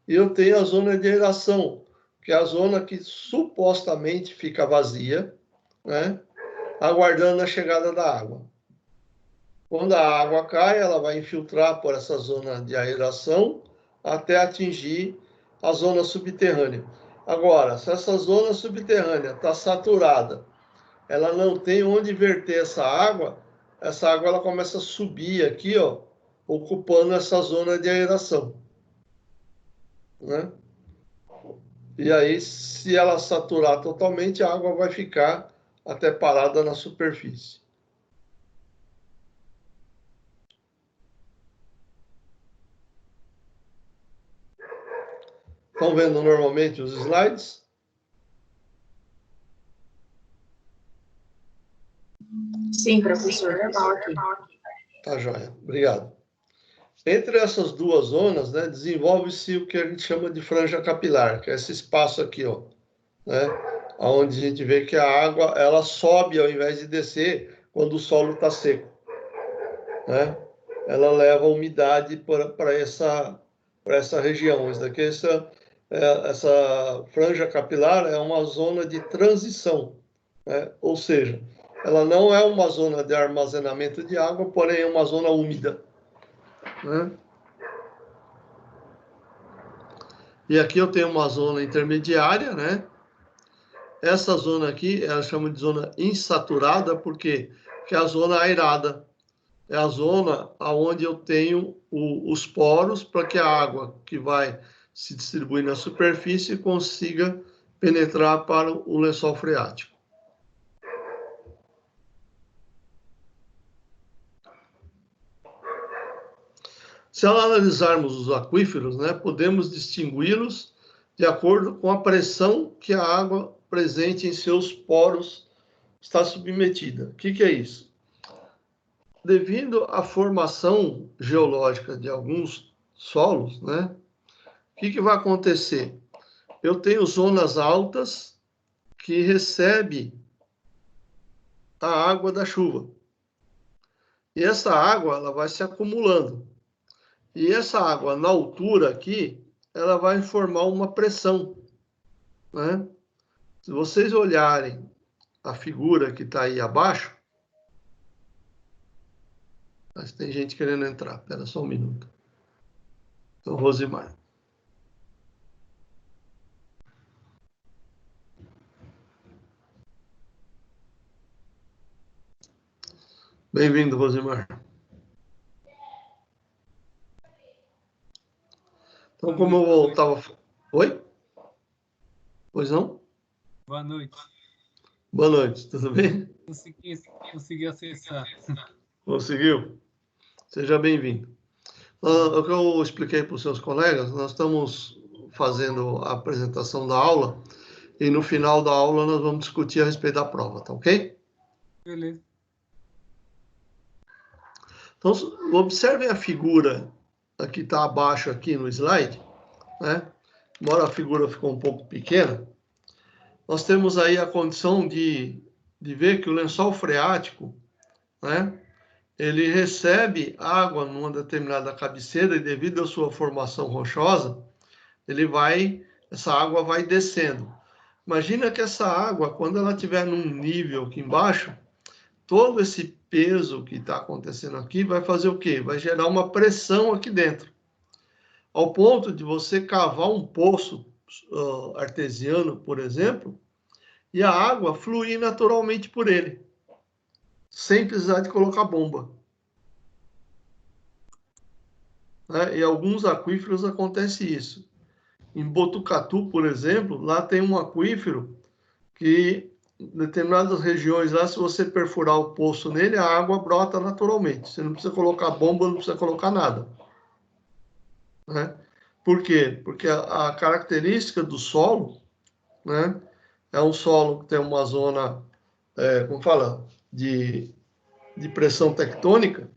Speaker 1: E eu tenho a zona de aeração, que é a zona que supostamente fica vazia, né? Aguardando a chegada da água. Quando a água cai, ela vai infiltrar por essa zona de aeração até atingir a zona subterrânea. Agora, se essa zona subterrânea está saturada, ela não tem onde verter essa água ela começa a subir aqui, ó, ocupando essa zona de aeração, né? E aí, se ela saturar totalmente, a água vai ficar até parada na superfície. Estão vendo normalmente os slides?
Speaker 2: Sim, professor, normal aqui.
Speaker 1: Tá joia, obrigado. Entre essas duas zonas, né, desenvolve-se o que a gente chama de franja capilar, que é esse espaço aqui, ó, né, onde a gente vê que a água ela sobe ao invés de descer quando o solo está seco, né? Ela leva a umidade para essa região. Isso daqui, essa franja capilar é uma zona de transição, né? Ou seja, ela não é uma zona de armazenamento de água, porém é uma zona úmida, né? E aqui eu tenho uma zona intermediária, né? Essa zona aqui, ela chama de zona insaturada, porque é a zona airada. É a zona onde eu tenho os poros para que a água que vai se distribuir na superfície consiga penetrar para o lençol freático. Se analisarmos os aquíferos, né, podemos distingui-los de acordo com a pressão que a água presente em seus poros está submetida. O que é isso? Devido à formação geológica de alguns solos, né, o que vai acontecer? Eu tenho zonas altas que recebem a água da chuva. E essa água ela vai se acumulando. E essa água, na altura aqui, ela vai formar uma pressão, né? Se vocês olharem a figura que está aí abaixo, mas tem gente querendo entrar. Espera só um minuto. Então, Rosimar. Bem-vindo, Rosimar. Então, como eu estava... Oi? Pois não?
Speaker 3: Boa noite.
Speaker 1: Boa noite, tudo bem?
Speaker 3: Consegui acessar.
Speaker 1: Conseguiu? Seja bem-vindo. O que eu expliquei para os seus colegas, nós estamos fazendo a apresentação da aula e no final da aula nós vamos discutir a respeito da prova, tá ok?
Speaker 3: Beleza.
Speaker 1: Então, observem a figura que está abaixo aqui no slide, né? Embora a figura ficou um pouco pequena, nós temos aí a condição de ver que o lençol freático, né? Ele recebe água numa determinada cabeceira e devido à sua formação rochosa, essa água vai descendo. Imagina que essa água, quando ela estiver num nível aqui embaixo, todo esse peso que está acontecendo aqui vai fazer o quê? Vai gerar uma pressão aqui dentro. Ao ponto de você cavar um poço artesiano, por exemplo, e a água fluir naturalmente por ele, sem precisar de colocar bomba. Em alguns aquíferos acontece isso. Em Botucatu, por exemplo, lá tem um aquífero que, em determinadas regiões lá, se você perfurar o poço nele, a água brota naturalmente. Você não precisa colocar bomba, não precisa colocar nada. Né? Por quê? Porque a característica do solo né? É um solo que tem uma zona, como fala, de pressão tectônica,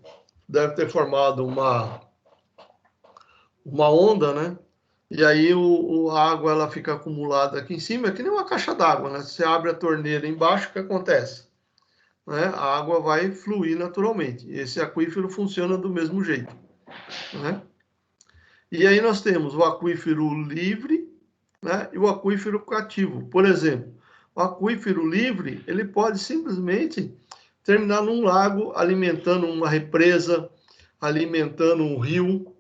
Speaker 1: deve ter formado uma onda, né? E aí a água ela fica acumulada aqui em cima, é que nem uma caixa d'água, né? Você abre a torneira embaixo, o que acontece? Né? A água vai fluir naturalmente. Esse aquífero funciona do mesmo jeito, né? E aí nós temos o aquífero livre, né? E o aquífero cativo. Por exemplo, o aquífero livre, ele pode simplesmente terminar num lago, alimentando uma represa, alimentando um rio,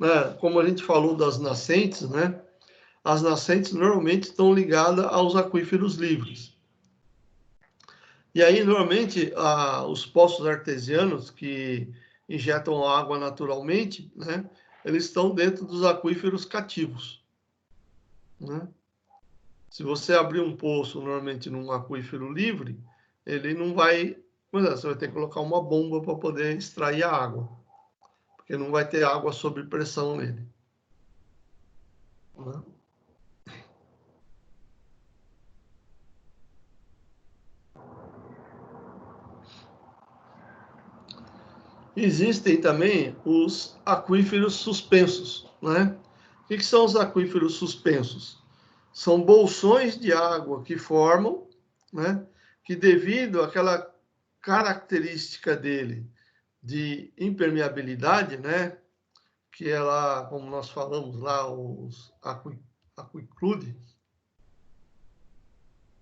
Speaker 1: né? Como a gente falou das nascentes, né? As nascentes normalmente estão ligadas aos aquíferos livres. E aí, normalmente, os poços artesianos que injetam água naturalmente, né? Eles estão dentro dos aquíferos cativos, né? Se você abrir um poço, normalmente, num aquífero livre, ele não vai... Você vai ter que colocar uma bomba para poder extrair a água, porque não vai ter água sob pressão nele, né? Existem também os aquíferos suspensos, né? O que são os aquíferos suspensos? São bolsões de água que formam, né? Que devido àquela característica dele de impermeabilidade, né? Que é lá, como nós falamos lá, os aquiclude,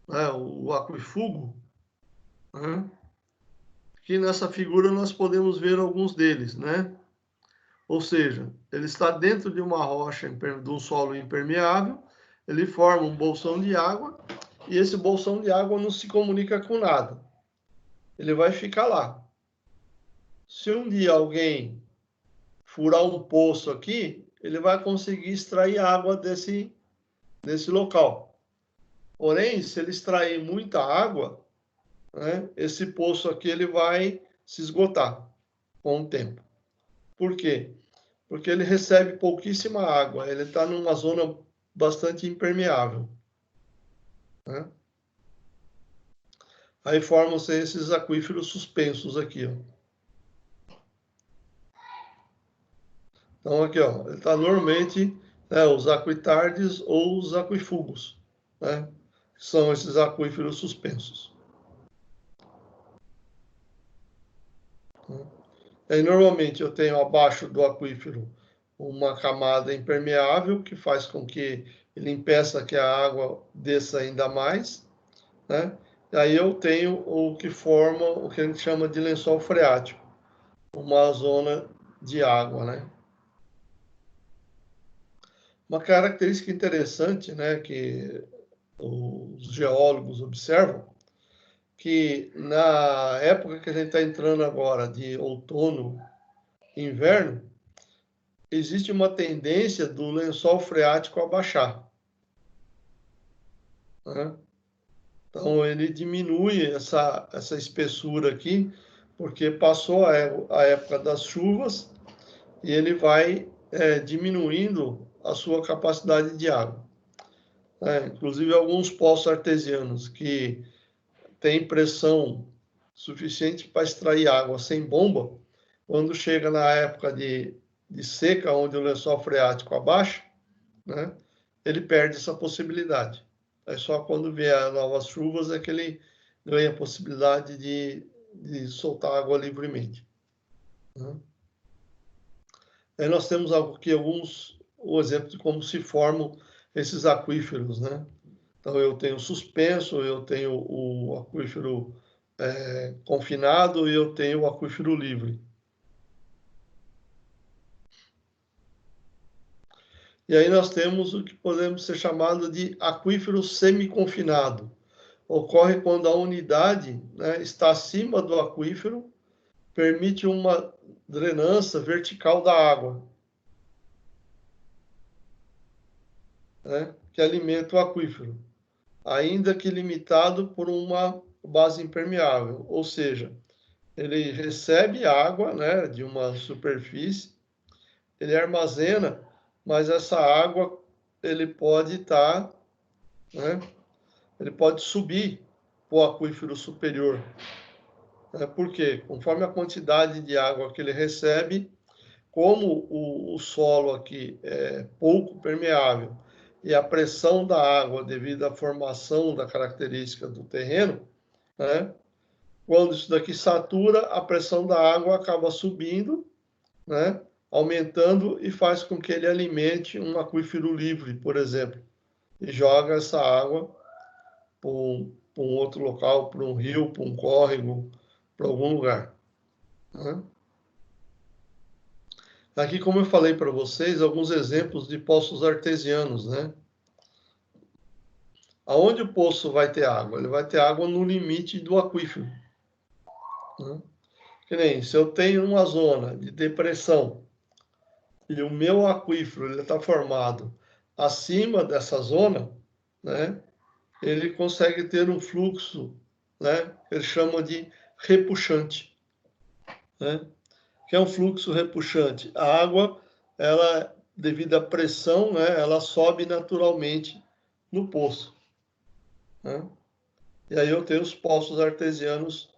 Speaker 1: né? O aquífugo, né? Que nessa figura nós podemos ver alguns deles, né? Ou seja, ele está dentro de uma rocha, de um solo impermeável, ele forma um bolsão de água, e esse bolsão de água não se comunica com nada. Ele vai ficar lá. Se um dia alguém furar um poço aqui, ele vai conseguir extrair água desse local. Porém, se ele extrair muita água, né, esse poço aqui ele vai se esgotar com o tempo. Por quê? Porque ele recebe pouquíssima água, ele está numa zona bastante impermeável, né? Aí formam-se esses aquíferos suspensos aqui, ó. Então, aqui, ó, ele está normalmente, né, os aquitardes ou os aquifugos, né? São esses aquíferos suspensos. Aí, normalmente, eu tenho abaixo do aquífero uma camada impermeável que faz com que ele impeça que a água desça ainda mais, né? E aí eu tenho o que forma o que a gente chama de lençol freático, uma zona de água, né? Uma característica interessante, né, que os geólogos observam, que na época que a gente está entrando agora, de outono e inverno, existe uma tendência do lençol freático a baixar, né? Então, ele diminui essa espessura aqui, porque passou a época das chuvas e ele vai diminuindo a sua capacidade de água. Inclusive, alguns poços artesianos que têm pressão suficiente para extrair água sem bomba, quando chega na época de seca, onde o lençol freático abaixa, né, ele perde essa possibilidade. É só quando vier novas chuvas é que ele ganha a possibilidade de soltar água livremente, né? Aí nós temos aqui o exemplo de como se formam esses aquíferos, né? Então, eu tenho suspenso, eu tenho o aquífero confinado e eu tenho o aquífero livre. E aí nós temos o que podemos ser chamado de aquífero semi-confinado. Ocorre quando a unidade, né, está acima do aquífero, permite uma drenança vertical da água, né, que alimenta o aquífero, ainda que limitado por uma base impermeável, ou seja, ele recebe água, né, de uma superfície, ele armazena, mas essa água ele pode estar, né, ele pode subir para o aquífero superior. Por quê? Conforme a quantidade de água que ele recebe, como o solo aqui é pouco permeável e a pressão da água devido à formação da característica do terreno, né? Quando isso daqui satura, a pressão da água acaba subindo, né? Aumentando e faz com que ele alimente um aquífero livre, por exemplo, e joga essa água para um outro local, para um rio, para um córrego, para algum lugar. Né? Aqui, como eu falei para vocês, alguns exemplos de poços artesianos, né? Aonde o poço vai ter água? Ele vai ter água no limite do aquífero. Né? Que nem, se eu tenho uma zona de depressão e o meu aquífero está formado acima dessa zona, né? Ele consegue ter um fluxo, né? Ele chama de repuxante, né? Que é um fluxo repuxante. A água, ela, devido à pressão, né, ela sobe naturalmente no poço. Né? E aí eu tenho os poços artesianos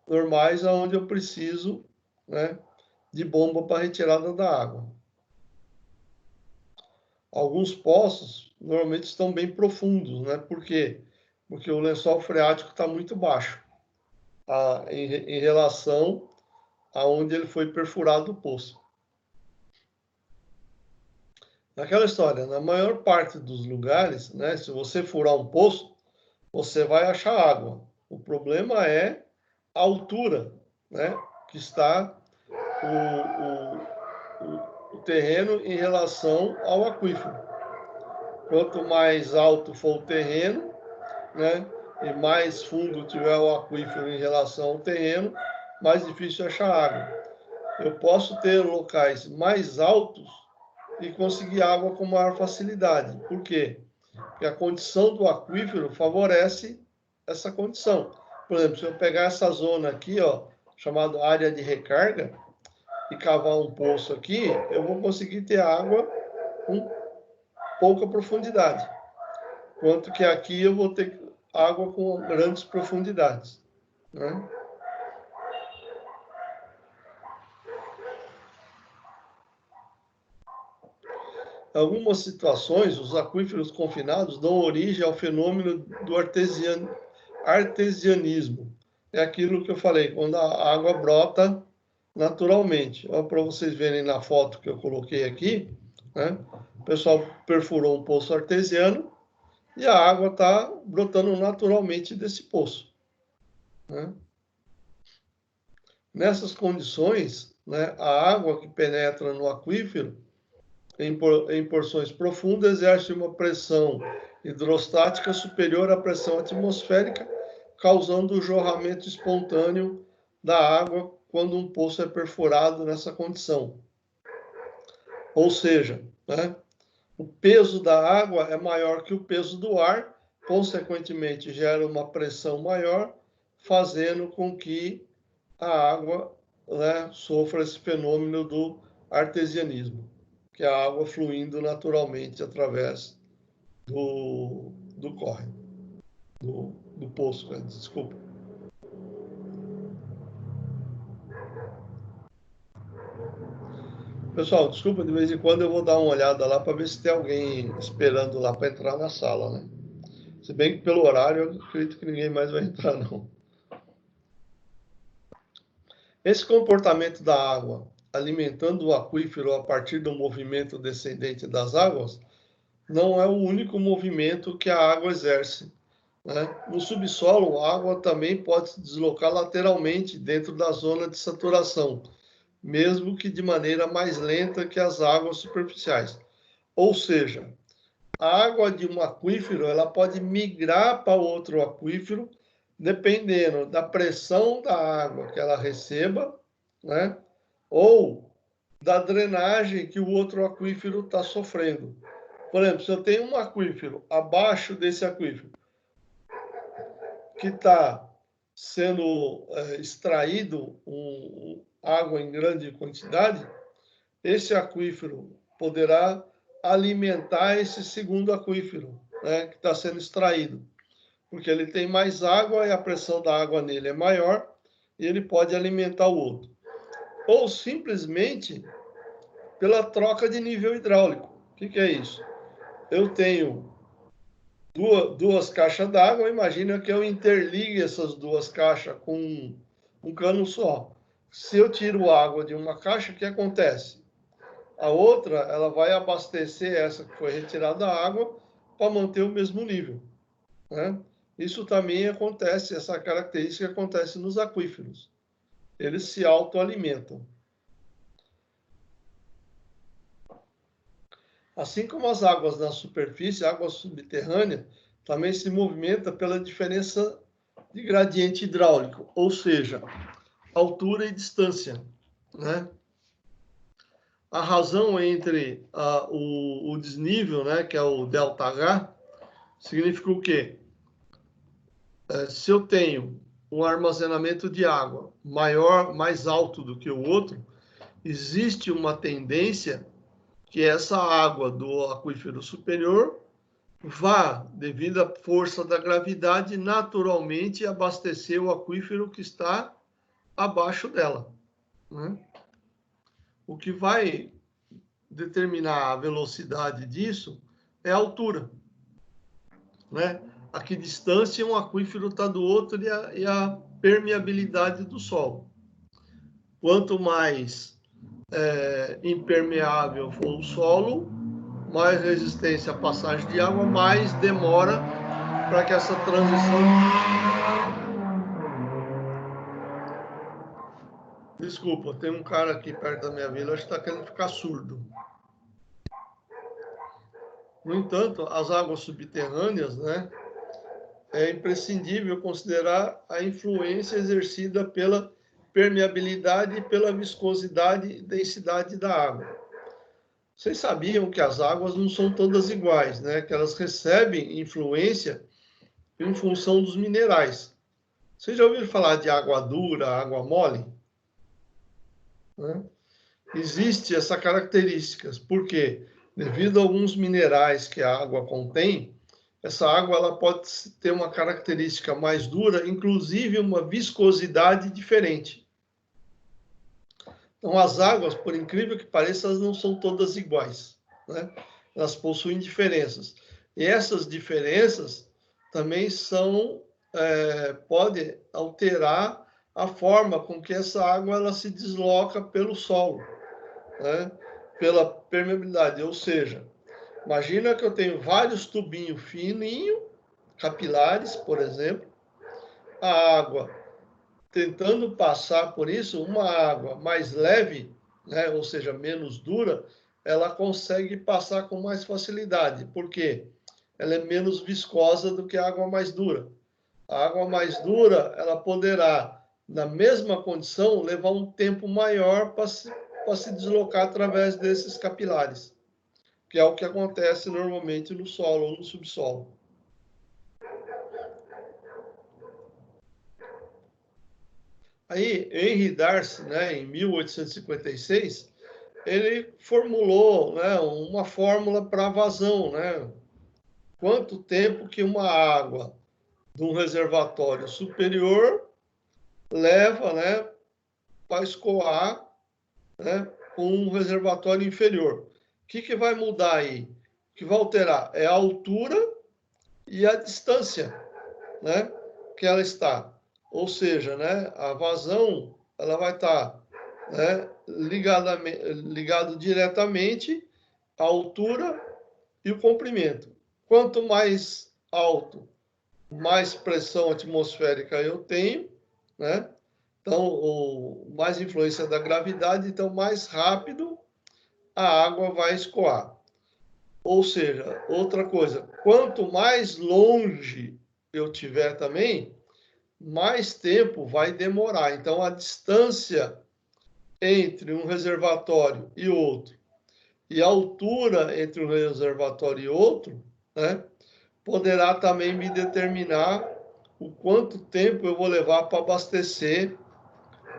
Speaker 1: normais, onde eu preciso, né, de bomba para retirada da água. Alguns poços normalmente estão bem profundos, né? Por quê? Porque o lençol freático está muito baixo em relação aonde ele foi perfurado o poço. Naquela história, na maior parte dos lugares, né, se você furar um poço, você vai achar água. O problema é a altura, né, que está o terreno em relação ao aquífero. Quanto mais alto for o terreno, né, e mais fundo tiver o aquífero em relação ao terreno, mais difícil é achar água. Eu posso ter locais mais altos e conseguir água com maior facilidade. Por quê? Porque a condição do aquífero favorece essa condição. Por exemplo, se eu pegar essa zona aqui, ó, chamada área de recarga, e cavar um poço aqui, eu vou conseguir ter água com pouca profundidade. Enquanto que aqui eu vou ter água com grandes profundidades. Né? Em algumas situações, os aquíferos confinados dão origem ao fenômeno do artesianismo. É aquilo que eu falei, quando a água brota naturalmente. Para vocês verem na foto que eu coloquei aqui, né? O pessoal perfurou um poço artesiano e a água está brotando naturalmente desse poço. Né? Nessas condições, né, a água que penetra no aquífero em porções profundas exerce uma pressão hidrostática superior à pressão atmosférica, causando o jorramento espontâneo da água quando um poço é perfurado nessa condição. Ou seja, né, o peso da água é maior que o peso do ar, consequentemente gera uma pressão maior, fazendo com que a água, né, sofra esse fenômeno do artesianismo, que é a água fluindo naturalmente através do córrego, do poço, né? Desculpa. Pessoal, desculpa, de vez em quando eu vou dar uma olhada lá para ver se tem alguém esperando lá para entrar na sala, né? Se bem que pelo horário eu acredito que ninguém mais vai entrar, não. Esse comportamento da água alimentando o aquífero a partir do movimento descendente das águas não é o único movimento que a água exerce. Né? No subsolo, a água também pode se deslocar lateralmente dentro da zona de saturação, mesmo que de maneira mais lenta que as águas superficiais. Ou seja, a água de um aquífero ela pode migrar para outro aquífero, dependendo da pressão da água que ela receba, né? Ou da drenagem que o outro aquífero está sofrendo. Por exemplo, se eu tenho um aquífero abaixo desse aquífero, que está sendo extraído água em grande quantidade, esse aquífero poderá alimentar esse segundo aquífero, né, que está sendo extraído. porque ele tem mais água e a pressão da água nele é maior e ele pode alimentar o outro. Ou simplesmente pela troca de nível hidráulico. O que é isso? Eu tenho duas caixas d'água, imagina que eu interligue essas duas caixas com um cano só. Se eu tiro água de uma caixa, o que acontece? A outra, ela vai abastecer essa que foi retirada da água para manter o mesmo nível, né? Isso também acontece, essa característica acontece nos aquíferos. Eles se autoalimentam. Assim como as águas na superfície, a água subterrânea também se movimenta pela diferença de gradiente hidráulico, ou seja, altura e distância, né? A razão entre o desnível, né, que é o ΔH, significa o quê? Se eu tenho um armazenamento de água maior, mais alto do que o outro, existe uma tendência que essa água do aquífero superior vá, devido à força da gravidade, naturalmente abastecer o aquífero que está abaixo dela, né? O que vai determinar a velocidade disso é a altura, né? A que distância um aquífero está do outro e a permeabilidade do solo. Quanto mais impermeável for o solo, mais resistência à passagem de água, mais demora para que essa transição... Desculpa, tem um cara aqui perto da minha vila, acho que está querendo ficar surdo. No entanto, as águas subterrâneas, né, é imprescindível considerar a influência exercida pela permeabilidade e pela viscosidade e densidade da água. Vocês sabiam que as águas não são todas iguais, né? Que elas recebem influência em função dos minerais. Vocês já ouviram falar de água dura, água mole? Né? Existe essa característica, porque devido a alguns minerais que a água contém, essa água ela pode ter uma característica mais dura, inclusive uma viscosidade diferente. Então, as águas, por incrível que pareça, elas não são todas iguais, né? Elas possuem diferenças. E essas diferenças também podem alterar a forma com que essa água ela se desloca pelo solo, né? Pela permeabilidade. Ou seja, imagina que eu tenho vários tubinhos fininhos, capilares, por exemplo, a água tentando passar por isso, uma água mais leve, né, ou seja, menos dura, ela consegue passar com mais facilidade. Por quê? Ela é menos viscosa do que a água mais dura. A água mais dura, ela poderá, na mesma condição, levar um tempo maior para se deslocar através desses capilares, que é o que acontece normalmente no solo ou no subsolo. Aí, Henri Darcy, né, em 1856, ele formulou, né, uma fórmula para vazão, né? Quanto tempo que uma água de um reservatório superior leva, né, para escoar, né, com um reservatório inferior. O que vai mudar aí? O que vai alterar é a altura e a distância, né, que ela está. Ou seja, né, a vazão ela vai estar, né, ligado diretamente à altura e o comprimento. Quanto mais alto, mais pressão atmosférica eu tenho, né? Então, mais influência da gravidade, então mais rápido a água vai escoar. Ou seja, outra coisa, quanto mais longe eu tiver também, mais tempo vai demorar. Então, a distância entre um reservatório e outro, e a altura entre um reservatório e outro, né, poderá também me determinar o quanto tempo eu vou levar para abastecer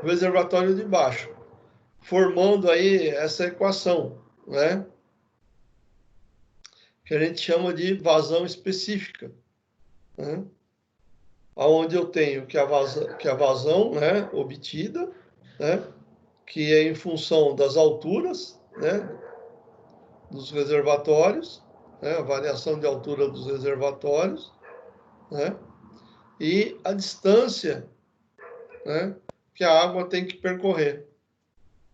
Speaker 1: o reservatório de baixo, formando aí essa equação, né, que a gente chama de vazão específica, né? onde eu tenho que a vazão, né, obtida, né, que é em função das alturas, né, dos reservatórios, né, a variação de altura dos reservatórios, né, e a distância, né, que a água tem que percorrer,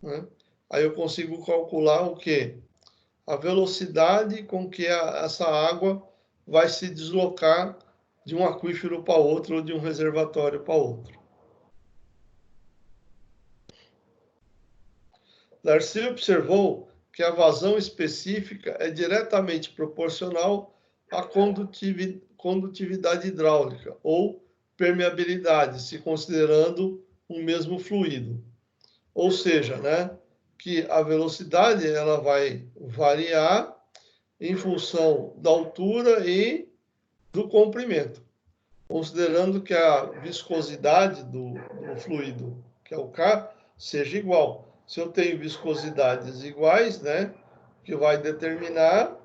Speaker 1: né. Aí eu consigo calcular o quê? A velocidade com que essa água vai se deslocar de um aquífero para outro ou de um reservatório para outro. Darcy observou que a vazão específica é diretamente proporcional à condutividade hidráulica ou permeabilidade, se considerando um mesmo fluido. Ou seja, né, que a velocidade ela vai variar em função da altura e do comprimento, considerando que a viscosidade do fluido, que é o K, seja igual. Se eu tenho viscosidades iguais, né, que vai determinar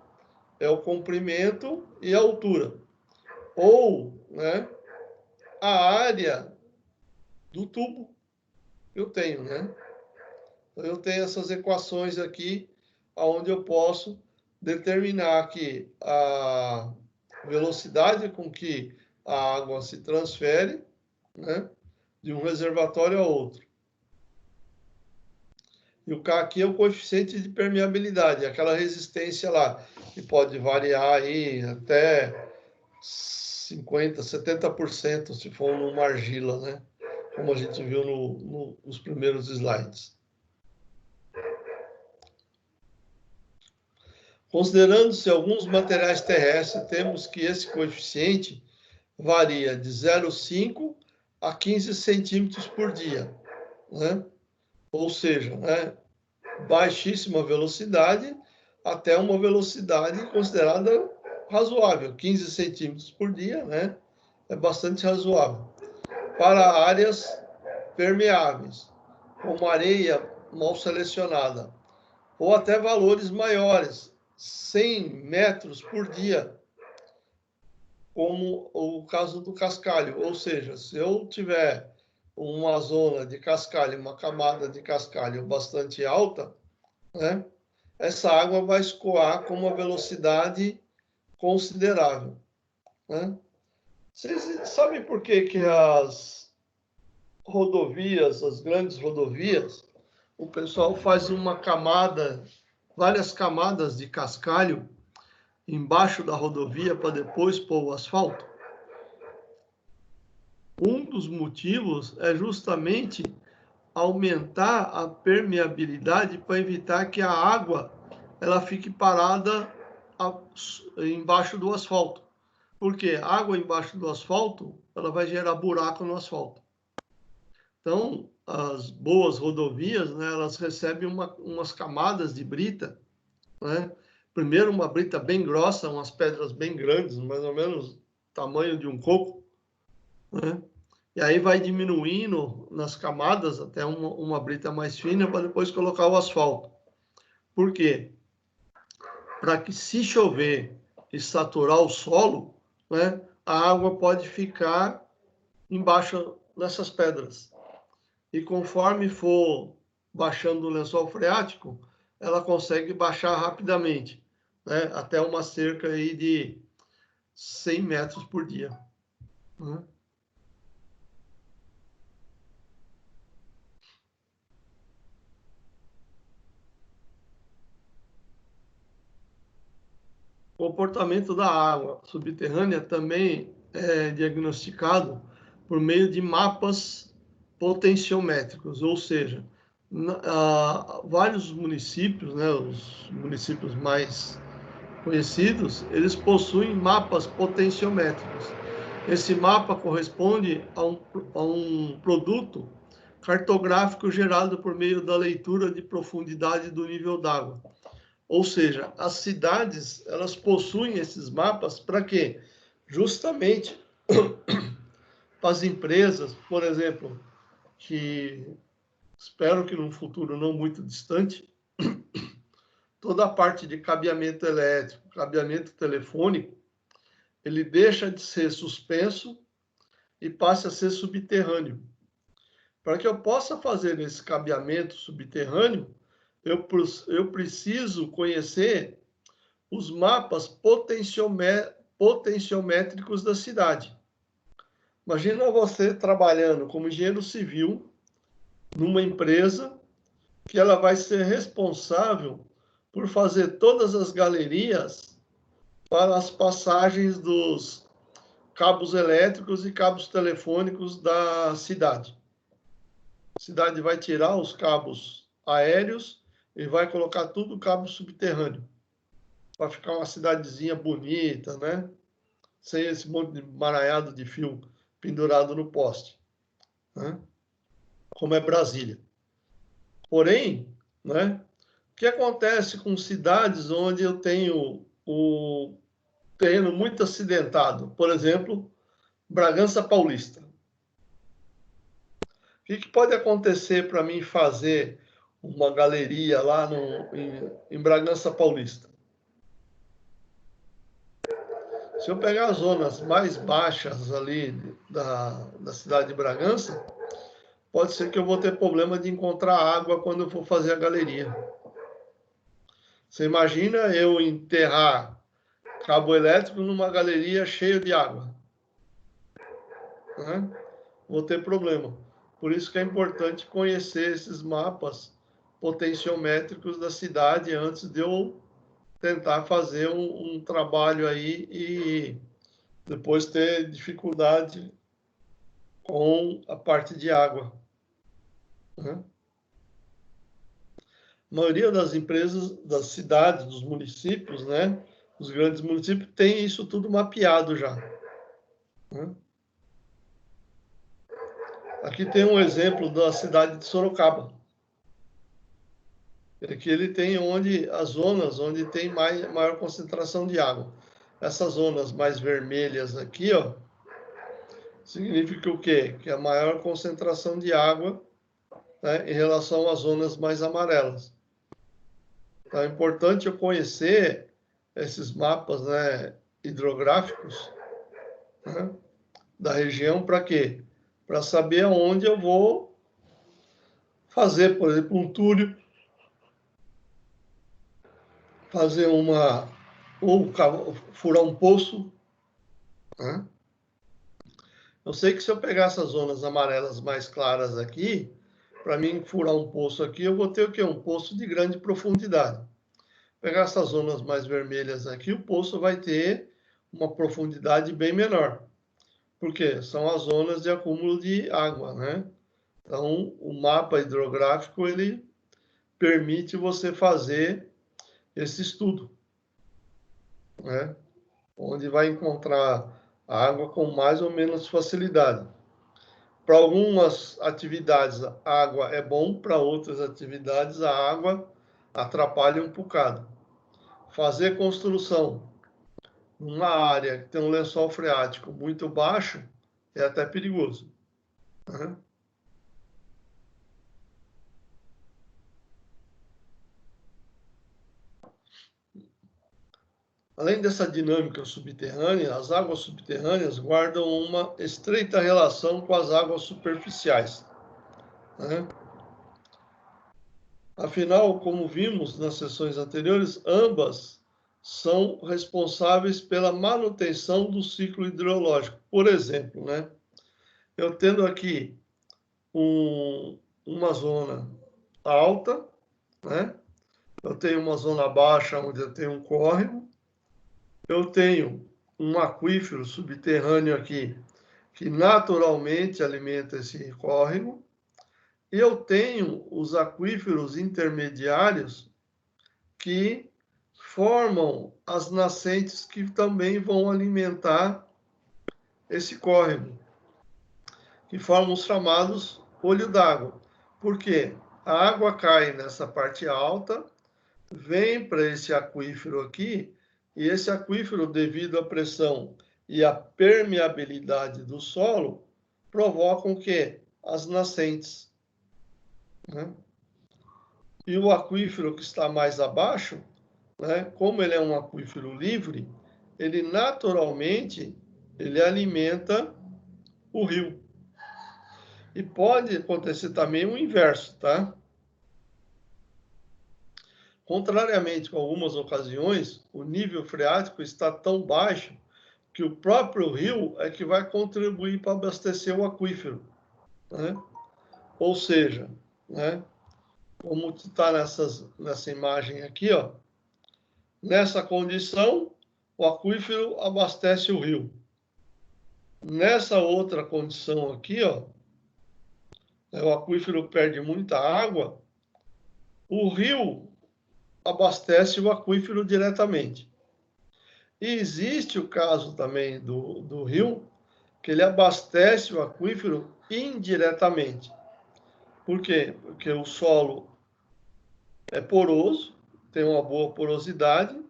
Speaker 1: é o comprimento e a altura. Ou, né, a área do tubo que eu tenho, né? Então, eu tenho essas equações aqui, onde eu posso determinar que a velocidade com que a água se transfere, né, de um reservatório a outro. E o K aqui é o coeficiente de permeabilidade, aquela resistência lá, que pode variar aí até 50%, 70%, se for numa argila, né? Como a gente viu nos primeiros slides. Considerando-se alguns materiais terrestres, temos que esse coeficiente varia de 0,5 a 15 centímetros por dia, né? Ou seja, né, baixíssima velocidade até uma velocidade considerada razoável, 15 centímetros por dia, né? É bastante razoável. Para áreas permeáveis, como areia mal selecionada, ou até valores maiores, 100 metros por dia, como o caso do cascalho. Ou seja, se eu tiver uma zona de cascalho, uma camada de cascalho bastante alta, né, essa água vai escoar com uma velocidade considerável, né? Vocês sabem por que as rodovias, as grandes rodovias, o pessoal faz uma camada, várias camadas de cascalho embaixo da rodovia para depois pôr o asfalto? Um dos motivos é justamente aumentar a permeabilidade para evitar que a água ela fique parada embaixo do asfalto. Porque a água embaixo do asfalto ela vai gerar buraco no asfalto. Então, as boas rodovias, né, elas recebem umas camadas de brita, né? Primeiro uma brita bem grossa, umas pedras bem grandes, mais ou menos tamanho de um coco, né? E aí vai diminuindo nas camadas até uma brita mais fina para depois colocar o asfalto. Por quê? Para que se chover e saturar o solo, né, a água pode ficar embaixo dessas pedras. E conforme for baixando o lençol freático, ela consegue baixar rapidamente, né, até uma cerca aí de 100 metros por dia, né? O comportamento da água subterrânea também é diagnosticado por meio de mapas potenciométricos, ou seja, vários municípios, né, os municípios mais conhecidos, eles possuem mapas potenciométricos. Esse mapa corresponde a um produto cartográfico gerado por meio da leitura de profundidade do nível d'água. Ou seja, as cidades, elas possuem esses mapas para quê? Justamente para as empresas, por exemplo, que espero que num futuro não muito distante, toda a parte de cabeamento elétrico, cabeamento telefônico, ele deixa de ser suspenso e passe a ser subterrâneo. Para que eu possa fazer esse cabeamento subterrâneo, eu preciso conhecer os mapas potenciométricos da cidade. Imagina você trabalhando como engenheiro civil numa empresa que ela vai ser responsável por fazer todas as galerias para as passagens dos cabos elétricos e cabos telefônicos da cidade. A cidade vai tirar os cabos aéreos e vai colocar tudo cabo subterrâneo, para ficar uma cidadezinha bonita, né? Sem esse monte de emaranhado de fio pendurado no poste, né? Como é Brasília. Porém, né, o que acontece com cidades onde eu tenho o terreno muito acidentado? Por exemplo, Bragança Paulista. O que pode acontecer para mim fazer uma galeria lá em Bragança Paulista? Se eu pegar as zonas mais baixas ali da cidade de Bragança, pode ser que eu vou ter problema de encontrar água quando eu for fazer a galeria. Você imagina eu enterrar cabo elétrico numa galeria cheia de água, né? Vou ter problema. Por isso que é importante conhecer esses mapas potenciométricos da cidade antes de eu tentar fazer um trabalho aí e depois ter dificuldade com a parte de água, né? A maioria das empresas, das cidades, dos municípios, né? Os grandes municípios têm isso tudo mapeado já, né? Aqui tem um exemplo da cidade de Sorocaba. Aqui ele tem as zonas onde tem maior concentração de água. Essas zonas mais vermelhas aqui, ó, significa o quê? Que a maior concentração de água, né, em relação às zonas mais amarelas. Então é importante eu conhecer esses mapas, né, hidrográficos, né, da região para quê? Para saber aonde eu vou fazer, por exemplo, um túnel, fazer ou furar um poço, né? Eu sei que se eu pegar essas zonas amarelas mais claras aqui, para mim furar um poço aqui, eu vou ter o quê? Um poço de grande profundidade. Pegar essas zonas mais vermelhas aqui, o poço vai ter uma profundidade bem menor. Por quê? São as zonas de acúmulo de água, né? Então, o mapa hidrográfico, ele permite você fazer esse estudo, né? Onde vai encontrar água com mais ou menos facilidade. Para algumas atividades, a água é bom, para outras atividades, a água atrapalha um bocado. Fazer construção numa área que tem um lençol freático muito baixo é até perigoso, né? Além dessa dinâmica subterrânea, as águas subterrâneas guardam uma estreita relação com as águas superficiais, né? Afinal, como vimos nas sessões anteriores, ambas são responsáveis pela manutenção do ciclo hidrológico. Por exemplo, né, eu tendo aqui uma zona alta, né, eu tenho uma zona baixa onde eu tenho um córrego, eu tenho um aquífero subterrâneo aqui que naturalmente alimenta esse córrego, e eu tenho os aquíferos intermediários que formam as nascentes que também vão alimentar esse córrego, que formam os chamados olho d'água. Por quê? A água cai nessa parte alta, vem para esse aquífero aqui, e esse aquífero, devido à pressão e à permeabilidade do solo, provocam o quê? As nascentes, né? E o aquífero que está mais abaixo, né, como ele é um aquífero livre, ele naturalmente ele alimenta o rio. E pode acontecer também o inverso, tá? Contrariamente com algumas ocasiões, o nível freático está tão baixo que o próprio rio é que vai contribuir para abastecer o aquífero, né? Ou seja, né, como está nessa imagem aqui, ó, nessa condição, o aquífero abastece o rio. Nessa outra condição aqui, ó, o aquífero perde muita água, o rio abastece o aquífero diretamente. E existe o caso também do rio, que ele abastece o aquífero indiretamente. Por quê? Porque o solo é poroso, tem uma boa porosidade,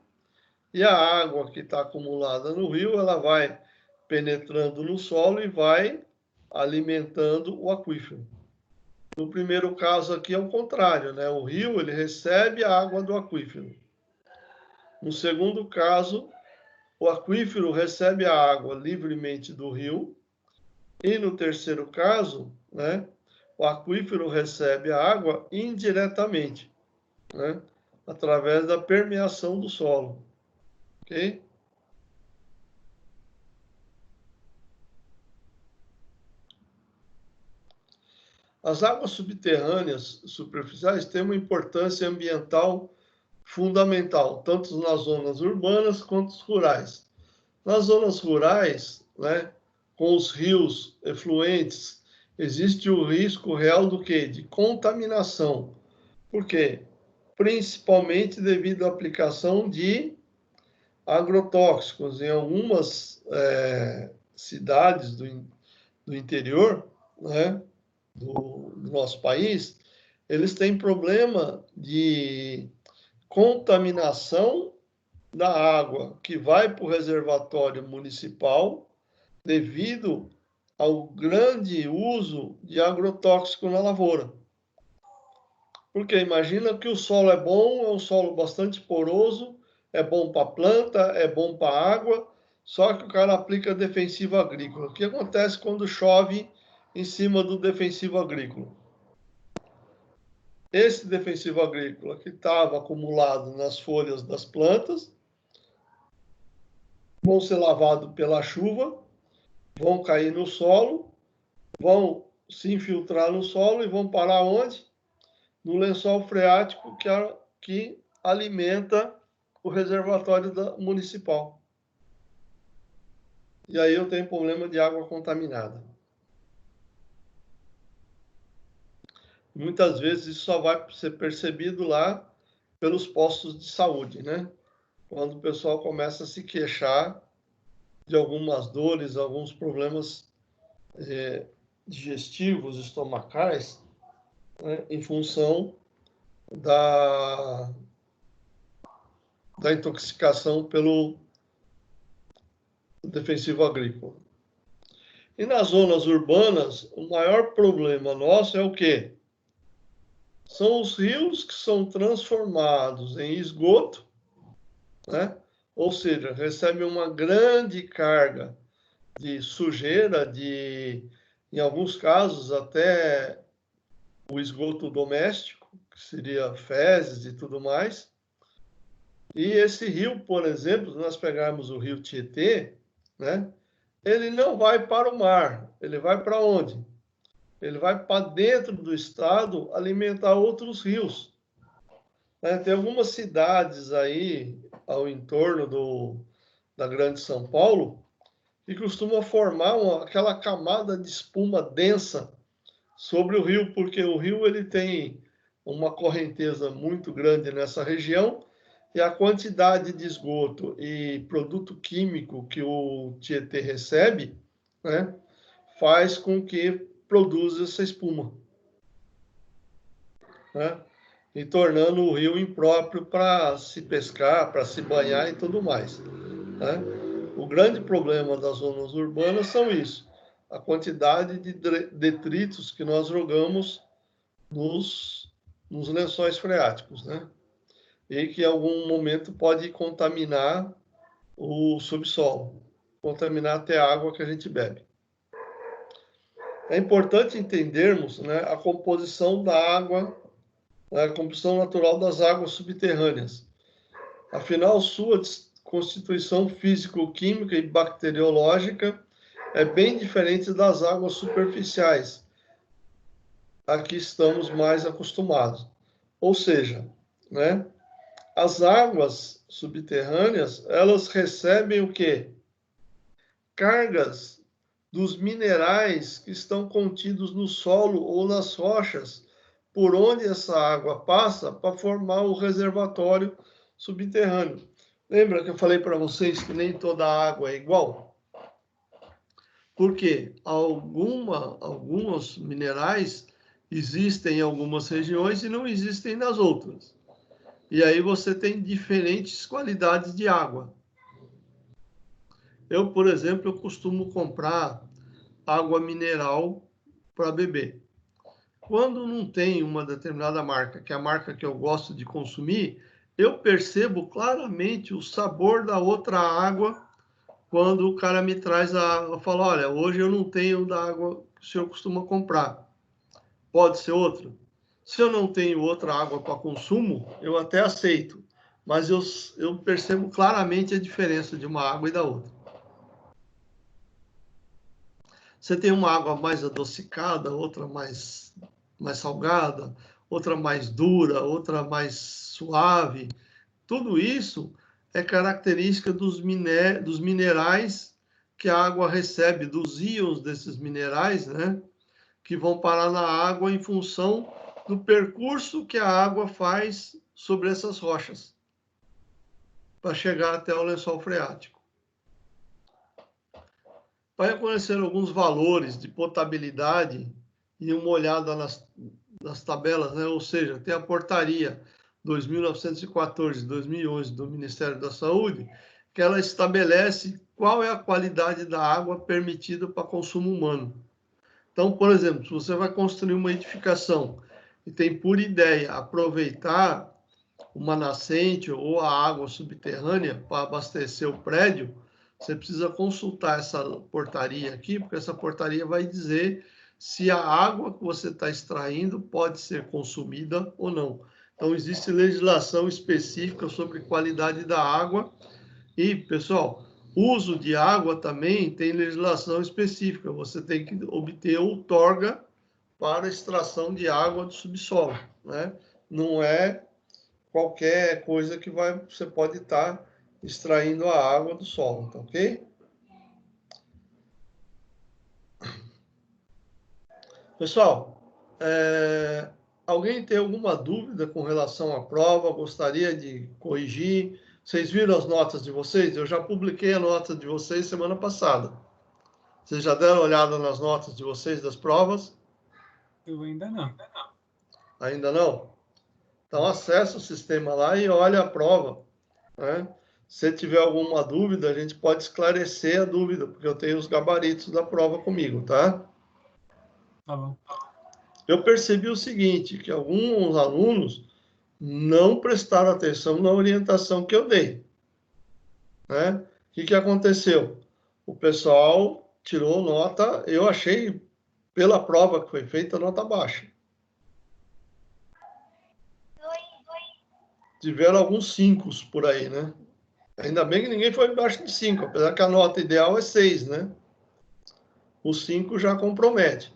Speaker 1: e a água que está acumulada no rio, ela vai penetrando no solo e vai alimentando o aquífero. No primeiro caso aqui é o contrário, né? O rio ele recebe a água do aquífero. No segundo caso, o aquífero recebe a água livremente do rio. E no terceiro caso, né, o aquífero recebe a água indiretamente, né, através da permeação do solo. Ok? As águas subterrâneas superficiais têm uma importância ambiental fundamental, tanto nas zonas urbanas quanto rurais. Nas zonas rurais, né, com os rios efluentes, existe o risco real do quê? De contaminação. Por quê? Principalmente devido à aplicação de agrotóxicos em algumas cidades do interior, né, do nosso país, eles têm problema de contaminação da água que vai para o reservatório municipal devido ao grande uso de agrotóxico na lavoura. Porque imagina que o solo é bom, é um solo bastante poroso, é bom para a planta, é bom para a água, só que o cara aplica defensivo agrícola. O que acontece quando chove em cima do defensivo agrícola? Esse defensivo agrícola que estava acumulado nas folhas das plantas vão ser lavados pela chuva, vão cair no solo, vão se infiltrar no solo e vão parar onde? No lençol freático que alimenta o reservatório municipal. E aí eu tenho problema de água contaminada. Muitas vezes isso só vai ser percebido lá pelos postos de saúde, né? Quando o pessoal começa a se queixar de algumas dores, alguns problemas digestivos, estomacais, né, em função da intoxicação pelo defensivo agrícola. E nas zonas urbanas, o maior problema nosso é o quê? São os rios que são transformados em esgoto, né? Ou seja, recebem uma grande carga de sujeira, em alguns casos, até o esgoto doméstico, que seria fezes e tudo mais. E esse rio, por exemplo, se nós pegarmos o rio Tietê, né, ele não vai para o mar, ele vai para onde? Ele vai para dentro do estado alimentar outros rios. Tem algumas cidades aí ao entorno da Grande São Paulo que costuma formar aquela camada de espuma densa sobre o rio, porque o rio ele tem uma correnteza muito grande nessa região e a quantidade de esgoto e produto químico que o Tietê recebe, né, faz com que produza essa espuma, né, e tornando o rio impróprio para se pescar, para se banhar e tudo mais, né? O grande problema das zonas urbanas são isso, a quantidade de detritos que nós jogamos nos lençóis freáticos, né? E que em algum momento pode contaminar o subsolo, contaminar até a água que a gente bebe. é importante entendermos, né, a composição da água, né, a composição natural das águas subterrâneas. Afinal, sua constituição físico-química e bacteriológica é bem diferente das águas superficiais, a que estamos mais acostumados. Ou seja, né, as águas subterrâneas, elas recebem o quê? Cargas dos minerais que estão contidos no solo ou nas rochas, por onde essa água passa para formar o reservatório subterrâneo. Lembra que eu falei para vocês que nem toda água é igual? Porque alguns minerais existem em algumas regiões e não existem nas outras. E aí você tem diferentes qualidades de água. Eu, por exemplo, eu costumo comprar água mineral para beber. Quando não tem uma determinada marca, que é a marca que eu gosto de consumir, eu percebo claramente o sabor da outra água quando o cara me traz a água. Eu falo, olha, hoje eu não tenho da água que o senhor costuma comprar. Pode ser outra? Se eu não tenho outra água para consumo, eu até aceito. Mas eu percebo claramente a diferença de uma água e da outra. Você tem uma água mais adocicada, outra mais salgada, outra mais dura, outra mais suave. Tudo isso é característica dos minerais que a água recebe, dos íons desses minerais, né? Que vão parar na água em função do percurso que a água faz sobre essas rochas, para chegar até o lençol freático. Vai conhecer alguns valores de potabilidade e uma olhada nas tabelas, né? Ou seja, tem a portaria 2914/2011 do Ministério da Saúde, que ela estabelece qual é a qualidade da água permitida para consumo humano. Então, por exemplo, se você vai construir uma edificação e tem por ideia aproveitar uma nascente ou a água subterrânea para abastecer o prédio, você precisa consultar essa portaria aqui, porque essa portaria vai dizer se a água que você está extraindo pode ser consumida ou não. Então, existe legislação específica sobre qualidade da água e, pessoal, uso de água também tem legislação específica. Você tem que obter outorga para extração de água do subsolo, né? Não é qualquer coisa que você pode estar extraindo a água do solo, tá ok? Pessoal, alguém tem alguma dúvida com relação à prova? Gostaria de corrigir? Vocês viram as notas de vocês? Eu já publiquei a nota de vocês semana passada. Vocês já deram uma olhada nas notas de vocês das provas?
Speaker 3: Eu ainda não.
Speaker 1: Ainda não? Então, acesse o sistema lá e olha a prova, né? Se tiver alguma dúvida, a gente pode esclarecer a dúvida, porque eu tenho os gabaritos da prova comigo, tá?
Speaker 3: Tá bom.
Speaker 1: Eu percebi o seguinte, que alguns alunos não prestaram atenção na orientação que eu dei, né? O que aconteceu? O pessoal tirou nota, eu achei, pela prova que foi feita, nota baixa. Tiveram alguns 5 por aí, né? Ainda bem que ninguém foi abaixo de 5, apesar que a nota ideal é 6, né? O 5 já compromete.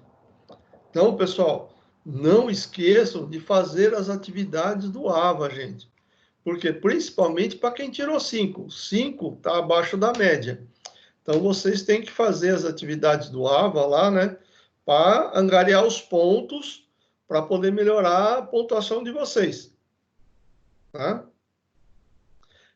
Speaker 1: Então, pessoal, não esqueçam de fazer as atividades do AVA, gente. Porque, principalmente para quem tirou 5. 5 está abaixo da média. Então, vocês têm que fazer as atividades do AVA lá, né? Para angariar os pontos, para poder melhorar a pontuação de vocês. Tá?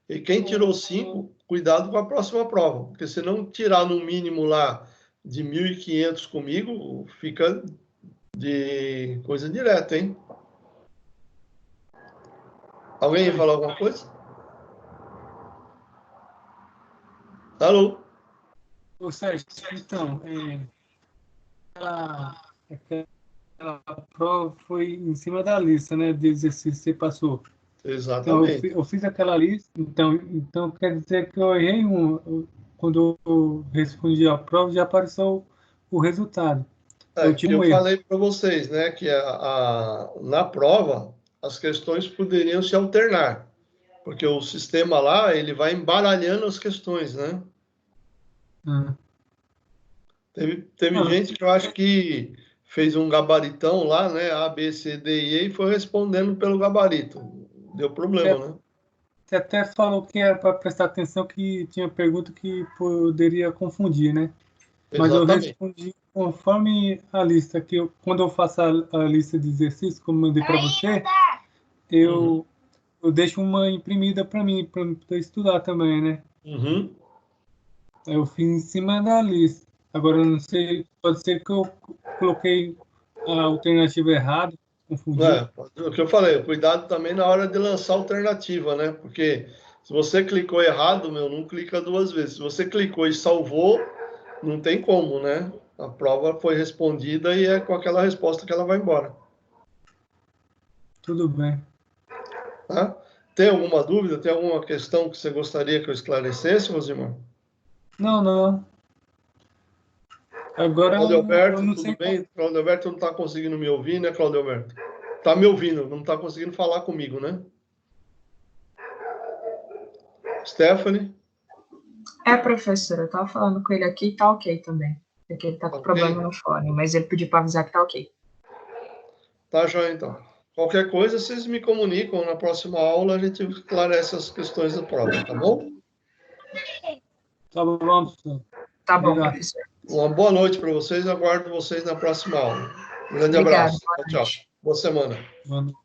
Speaker 1: E quem tirou 5, cuidado com a próxima prova. Porque se não tirar no mínimo lá de 1.500 comigo, fica de coisa direta, hein? Alguém ia falar alguma coisa? Alô?
Speaker 3: Ô, Sérgio, então, aquela prova foi em cima da lista, né, de exercício que você passou.
Speaker 1: Exatamente.
Speaker 3: Então, eu fiz aquela lista, então quer dizer que eu errei quando eu respondi a prova, já apareceu o resultado. Foi o
Speaker 1: que
Speaker 3: último
Speaker 1: eu
Speaker 3: erro.
Speaker 1: falei para vocês, né, que na prova as questões poderiam se alternar, porque o sistema lá ele vai embaralhando as questões, né?
Speaker 3: Ah,
Speaker 1: Teve
Speaker 3: ah,
Speaker 1: gente que eu acho que fez um gabaritão lá, né, A, B, C, D e E, e foi respondendo pelo gabarito. Deu problema, né?
Speaker 3: você até falou que era para prestar atenção que tinha pergunta que poderia confundir, né? Mas eu
Speaker 1: Exatamente.
Speaker 3: respondi conforme a lista, quando eu faço a lista de exercícios, como eu mandei para você,
Speaker 1: Uhum.
Speaker 3: eu deixo uma imprimida para mim, para eu estudar também, né?
Speaker 1: Uhum.
Speaker 3: Eu fiz em cima da lista. Agora, eu não sei, pode ser que eu coloquei a alternativa errada, confundi.
Speaker 1: O que eu falei, cuidado também na hora de lançar alternativa, né? Porque se você clicou errado, meu, não clica duas vezes. Se você clicou e salvou, não tem como, né? A prova foi respondida e é com aquela resposta que ela vai embora,
Speaker 3: Tudo bem.
Speaker 1: tá? Tem alguma dúvida? Tem alguma questão que você gostaria que eu esclarecesse, Rosimar?
Speaker 3: Não, não. Agora
Speaker 1: Claudio
Speaker 3: eu
Speaker 1: Alberto,
Speaker 3: não
Speaker 1: tudo
Speaker 3: sei.
Speaker 1: bem? Claudio Alberto não está conseguindo me ouvir, né, Claudio Alberto? Tá me ouvindo, não está conseguindo falar comigo, né? Stephanie,
Speaker 2: Professora, eu tava falando com ele aqui e tá ok também. Porque ele tá
Speaker 1: tá
Speaker 2: com
Speaker 1: ok?
Speaker 2: problema no fone, mas ele pediu pra avisar que tá ok.
Speaker 1: Tá, joia, então. Qualquer coisa, vocês me comunicam. Na próxima aula, a gente esclarece as questões da prova, tá bom?
Speaker 3: Tá bom, professor.
Speaker 2: Tá bom,
Speaker 3: Obrigado.
Speaker 2: professor.
Speaker 1: Uma boa noite para vocês. Aguardo vocês na próxima aula. Um grande
Speaker 2: Obrigada.
Speaker 1: abraço.
Speaker 2: Boa
Speaker 1: Tchau, tchau.
Speaker 2: noite.
Speaker 1: Boa semana.
Speaker 3: Boa noite.